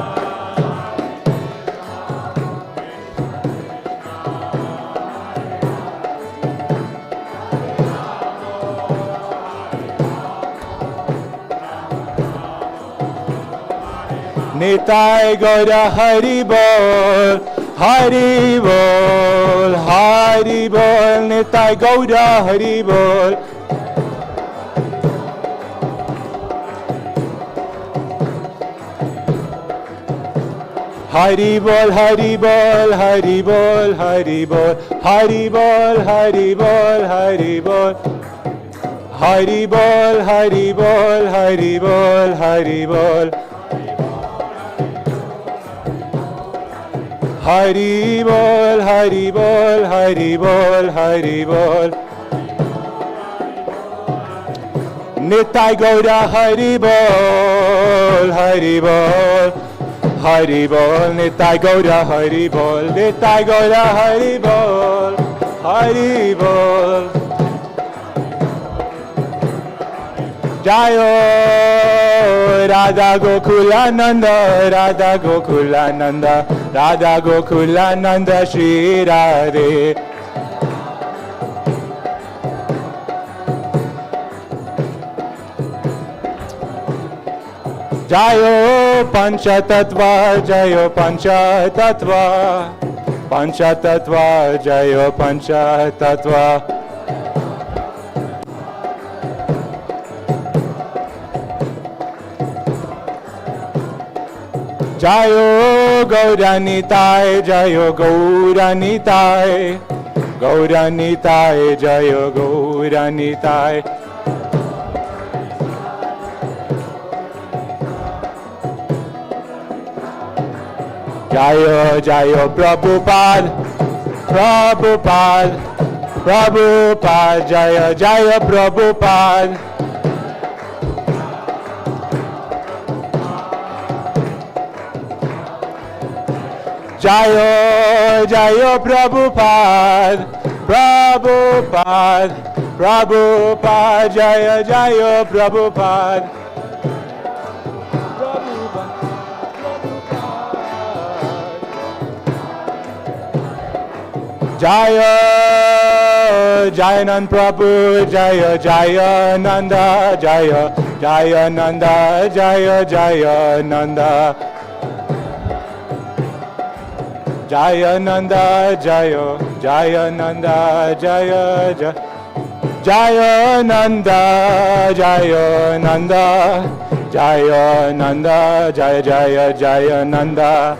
Nitai Gaura Hari Bol, Hari Bol, Hari Bol, Nitai Gaura Hari Bol. Hari Bol, Hari Bol, Hari Bol, Hari Bol, Hari Bol, Hari Bol, Hari Bol. Hari Bol, Hari Bol, Hari Bol, Hari Bol. Hari Bol, Hari Bol, Hari Bol, Hari Bol. Nitai Gaura Hari Bol, Hari Bol, Hari Bol. Nitai Gaura Hari Bol, Nitai Gaura Hari Bol, Hari Bol. Jayo Radha Gokulananda, Radha Gokulananda, Radha Gokulananda, Shri Radhe. Jayo Panchatattva, Jayo Panchatattva, Panchatattva, Jayo Panchatattva. Jayo Gauranitai, Jayo Gauranitai, Gauranitai, Jayo Gauranitai. Jayo, Jayo Prabhupada, Prabhupada, Prabhupada, Jaya, Jaya Prabhupada. Jayo, Jayo Prabhupada, Prabhupada, Prabhupada, Jaya, Jaya Prabhupada. Jaya, Jayananda Prabhu, Jaya, Jayananda, Jaya, Jayananda, Jaya, Jayananda. Jayananda, Jaya, Jayananda, Jaya, Jaya. Jayananda, Jayananda, Jayananda, Jaya, Jaya, Jayananda.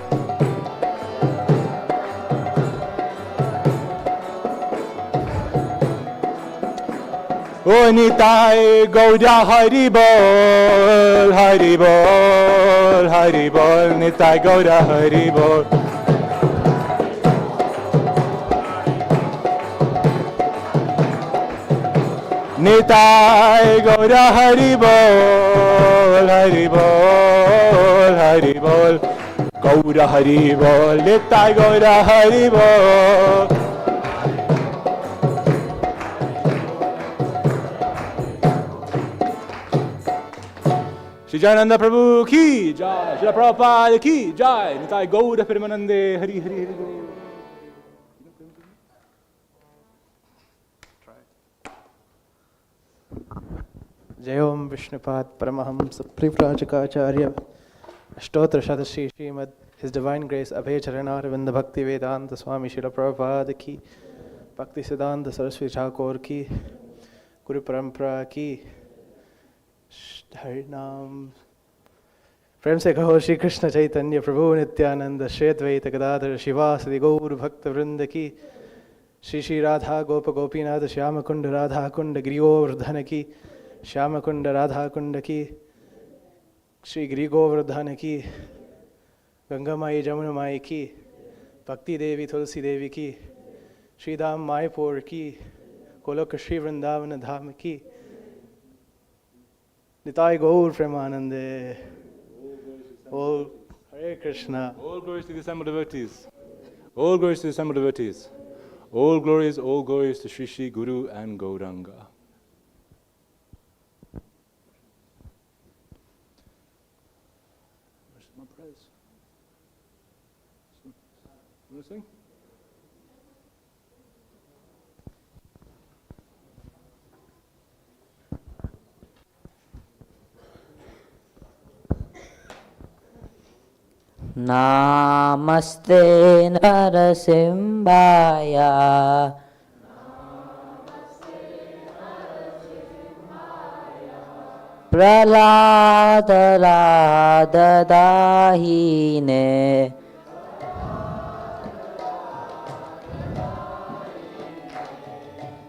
O Nitai Gauda Hari Bol, Hari Bol, Hari Bol, Nitai Gauda Hari Bol. Nitai Gauda Hari Bol, Hari Bol, Hari Bol, Gauda Hari Bol, Nitai Gauda Hari Bol. Shri Jayananda Prabhu ki jai, Srila Prabhupada ki jai, Nitai Gauda Premanande, Hari Hari Hari Gauda. जय ओम Vishnupad Paramhans परिव्राजकाचार्य अष्टोत्तर शतश्री Shrimad His Divine Grace Abhay Charanarvind Bhakti Vedanta Swami Srila Prabhupada ki, Bhakti Siddhanta Saraswati Thakur ki, Guru Parampara ki, Hari Nam. प्रेम से कहो श्री कृष्ण चैतन्य प्रभु नित्यानंद श्री अद्वैत गदाधर शिवासदि गौर भक्त वृंद की, श्री श्री राधा गोप गोपीनाथ श्याम कुंड राधा कुंड गिरिगोवर्धन की, श्याम कुंड राधा कुंड की, श्री गिरिगोवर्धन की, गंगा माई जमुना माई की, भक्ति देवी तुलसी देवी की, श्रीधाम मायपुर की, गोलोक श्री वृंदावन धाम की, निताय गौर प्रेमानंदे. All Hare Krishna. All glories to the assembled devotees. All glories to the assembled devotees. All glories to Shri Shri Guru and Gauranga. Where's my praise? You want to sing? Namaste Narasimhaya. Prahlada Radha Dahine.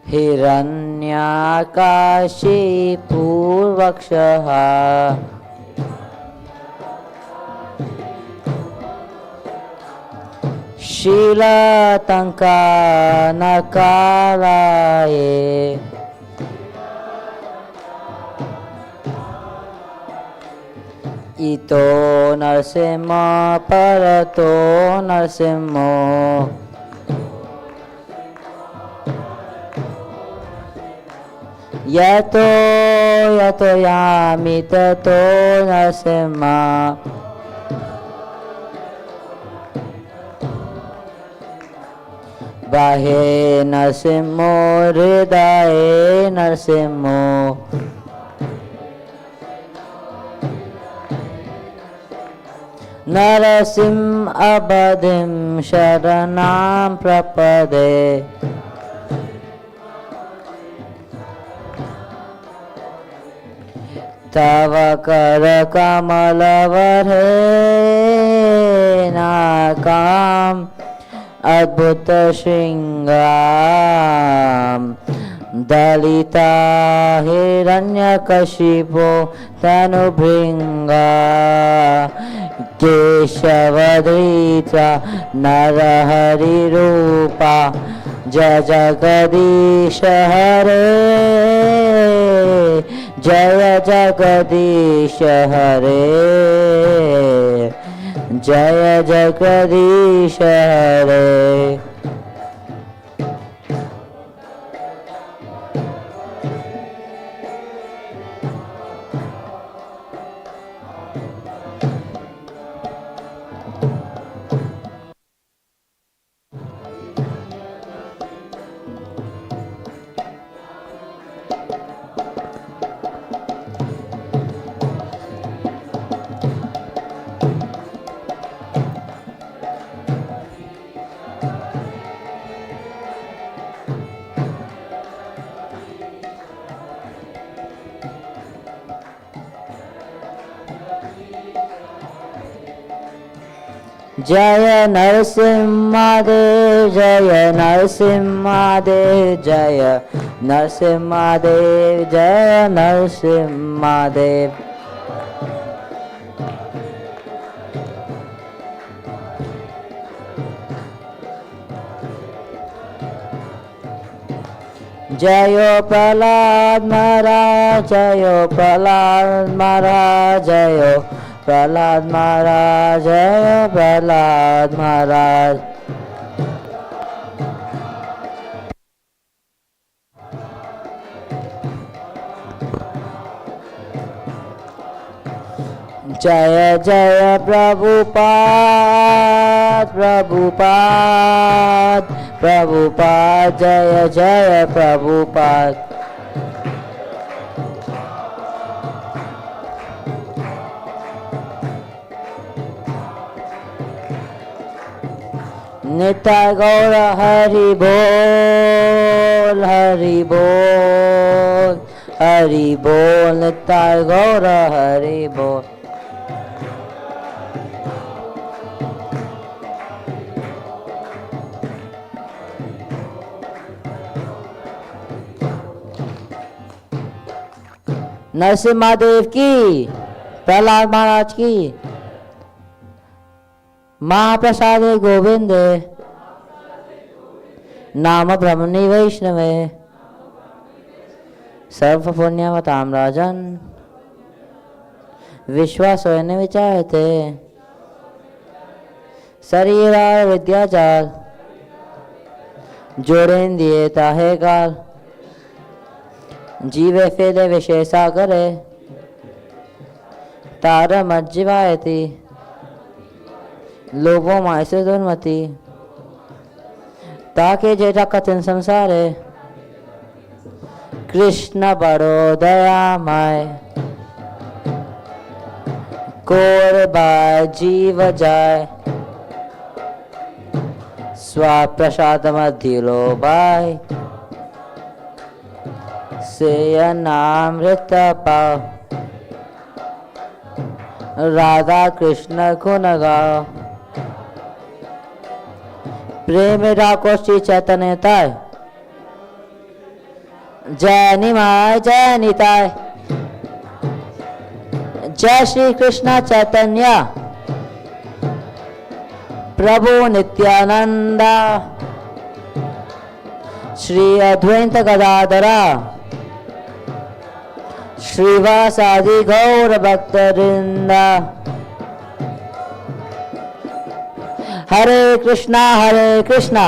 Hiranyakashi Purvakshaha. Shila Tanka Nakaraye. Ito Narasimha Parato Narasimha. Yato Yato Yami Tato Narasimha. Bahe Narasimha Hridaye Narasimha. Narasimha Abhadim Sharanam Prapade. Tava Kara Kamalavarhe Nakam Adbhuta Shringam. Dalita Hiranyakashipo Tanubhringa. Keshavadrita Narahari Rupa. Jagadisha Hare. Jaya Jagadisha Hare. Jaya Jagadisha Hare. Jaya Narasimha Dev, Jaya Narasimha Dev, Jaya Narasimha Dev, Jaya Narasimha Dev. Jayo Prahlad Maharaj, Jayo Prahlad Maharaj, Jayo Prahlad Maharaj, Jayo Prahlad Maharaj. Jaya Jaya Prabhupada, Prabhupada, Prabhupada, Jaya Jaya Prabhupada. Nitai Gaura Hari Bol, Hari Bol, Hari Bol, Nitai Gaura Hari Bol. Narasimha देव की, प्रहलाद महाराज की, महाप्रसाद गोविंद, नाम ब्रह्मणि वैष्णवे, सर्व पुण्यवताम राजन, विश्वास होने विचारते, शरीर और विद्याचार, जोड़ें दिए ताहे काल, जीवे फेदे विशेषा करे, तारा मज्जिवायती, लोभों माय से दुर्मति, ताके जेठा कथिन संसारे, कृष्ण बड़ो दयामय, कोर बाय जीव जाय, स्वाप्रसाद मध्य लो बाय, से नामृत पाओ, राधा कृष्ण गुण गाओ, प्रेम राको श्री चैतन्य ताय, जय निमाय जय निताय, जय श्री कृष्ण चैतन्य, प्रभु नित्यानंदा, श्री अद्वैत गदाधरा, श्रीवासादि गौर भक्तवृंदा। हरे कृष्णा कृष्णा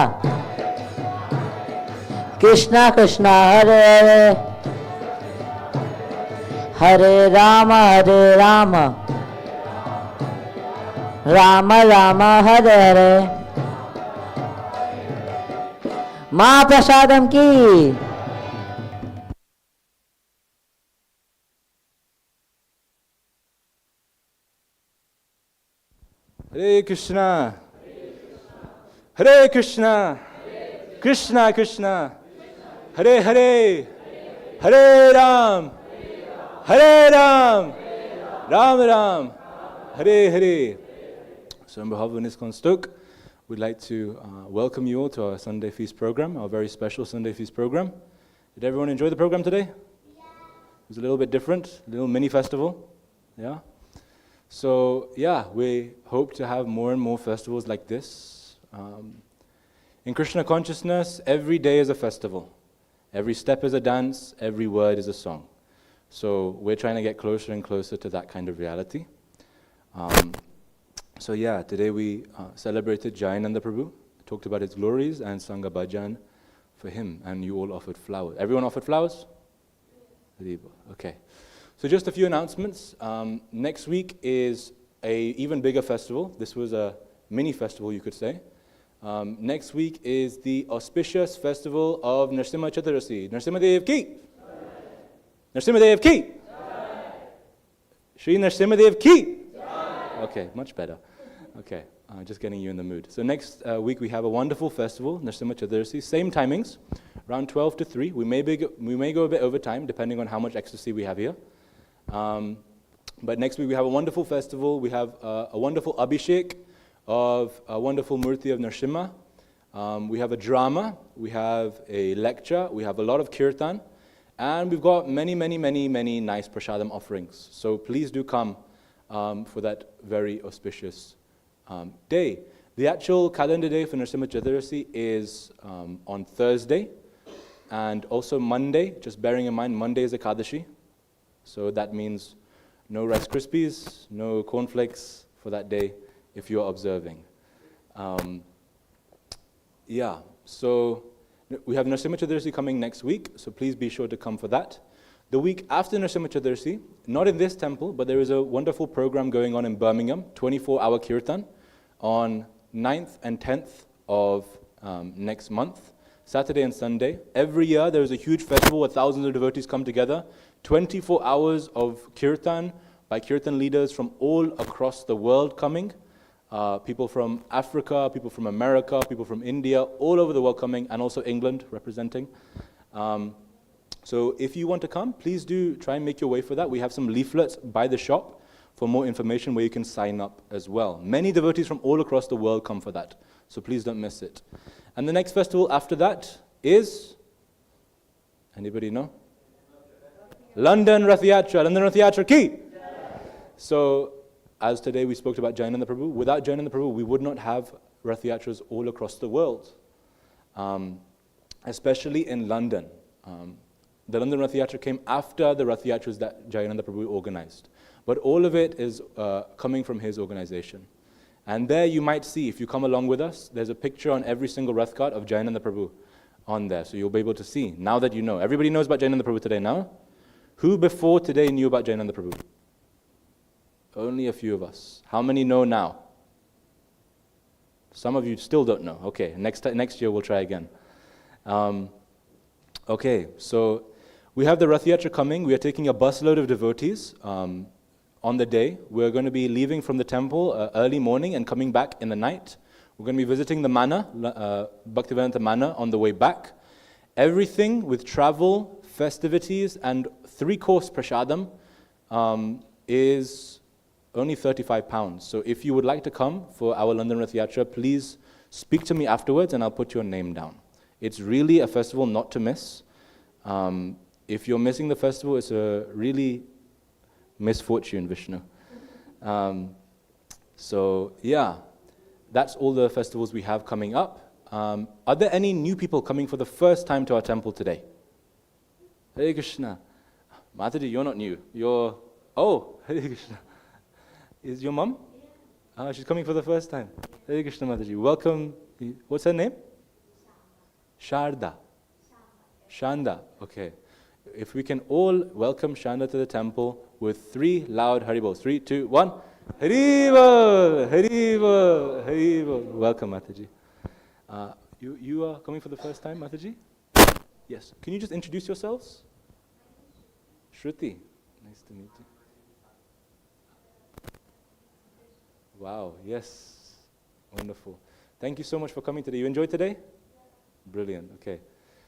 कृष्णा हरे हरे, हरे राम राम राम हरे हरे। महाप्रसादम की। Hare Krishna, Hare Krishna, Krishna Krishna, Hare Hare, Hare Ram, Hare Ram, Ram Ram, Hare Hare. So on behalf of ISKCON Stoke, we'd like to welcome you all to our Sunday Feast program, our very special Sunday Feast program. Did everyone enjoy the program today? Yeah. It was a little bit different, a little mini festival. Yeah? So, yeah, we hope to have more and more festivals like this. In Krishna consciousness, every day is a festival. Every step is a dance, every word is a song. So we're trying to get closer and closer to that kind of reality. So yeah, today we celebrated Jayananda Prabhu, talked about his glories, and sang a bhajan for him, and you all offered flowers. Everyone offered flowers? Okay. So just a few announcements. Next week is an even bigger festival. This was a mini festival, you could say. Next week is the auspicious festival of Narasimha Chaturasi. Narasimha Dev ki! Narasimha Dev ki! Shri Narasimha Dev ki! Okay, much better. Okay, just getting you in the mood. So next week we have a wonderful festival, Narasimha Chaturasi. Same timings, around 12 to 3. We may go a bit over time, depending on how much ecstasy we have here. But next week we have a wonderful festival. We have a wonderful abhishek of a wonderful murti of Narasimha. We have a drama, we have a lecture, we have a lot of kirtan, and we've got many nice prasadam offerings. So please do come for that very auspicious day. The actual calendar day for Narasimha Chaturthi is on Thursday and also Monday, just bearing in mind Monday is Ekadashi. So that means no Rice Krispies, no cornflakes for that day if you're observing. So we have Narasimha Chaturthi coming next week, so please be sure to come for that. The week after Narasimha Chaturthi, not in this temple, but there is a wonderful program going on in Birmingham, 24-hour kirtan, on 9th and 10th of next month, Saturday and Sunday. Every year there is a huge festival where thousands of devotees come together, 24 hours of kirtan by kirtan leaders from all across the world coming. People from Africa, people from America, people from India, all over the world coming, and also England representing. So if you want to come, please do try and make your way for that. We have some leaflets by the shop for more information where you can sign up as well. Many devotees from all across the world come for that, so please don't miss it. And the next festival after that is, anybody know? London Ratha Yatra, London Ratha Yatra ki! So, as today we spoke about Jayananda Prabhu, without Jayananda Prabhu we would not have Ratha Yatras all across the world, especially in London. The London Ratha Yatra came after the Ratha Yatras that Jayananda Prabhu organized. But all of it is coming from his organization. And there you might see, if you come along with us, there's a picture on every single Rath cart of Jayananda Prabhu on there. So you'll be able to see, now that you know. Everybody knows about Jayananda Prabhu today now? Who before today knew about Jayananda Prabhu? Only a few of us. How many know now? Some of you still don't know. Okay, next year we'll try again. Okay, so we have the Rath Yatra coming. We are taking a busload of devotees on the day. We're going to be leaving from the temple early morning and coming back in the night. We're going to be visiting the Mana, Bhaktivedanta Mana on the way back. Everything with travel, festivities, and 3-course prasadam is only £35. So if you would like to come for our London Rath Yatra, please speak to me afterwards and I'll put your name down. It's really a festival not to miss. If you're missing the festival, it's a really misfortune, Vishnu. So yeah, that's all the festivals we have coming up. Are there any new people coming for the first time to our temple today? Hare Krishna. Mataji, you're not new. Hare Krishna. Is your mom? She's coming for the first time. Hare Krishna, Mataji. Welcome. What's her name? Sharda. Shanda. Okay. If we can all welcome Shanda to the temple with 3 loud Haribols. 3, 2, 1. Haribol! Haribol! Haribol! Welcome, Mataji. You are coming for the first time, Mataji? Yes. Can you just introduce yourselves? Shruti. Nice to meet you. Wow, yes. Wonderful. Thank you so much for coming today. You enjoyed today? Brilliant. Okay.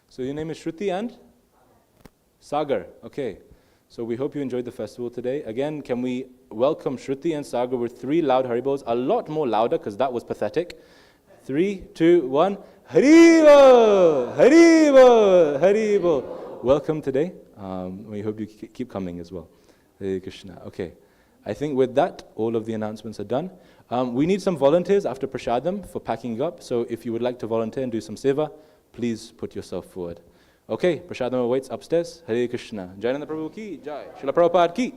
So your name is Shruti and? Sagar. Okay. So we hope you enjoyed the festival today. Again, can we welcome Shruti and Sagar with 3 loud Haribos? A lot more louder because that was pathetic. 3, 2, 1. Haribol! Haribol! Haribol! Welcome today. We hope you keep coming as well. Hare Krishna. Okay. I think with that, all of the announcements are done. We need some volunteers after Prasadam for packing up. So if you would like to volunteer and do some seva, please put yourself forward. Okay, Prasadam awaits upstairs. Hare Krishna. Jayananda Prabhu ki jai. Srila Prabhupada ki.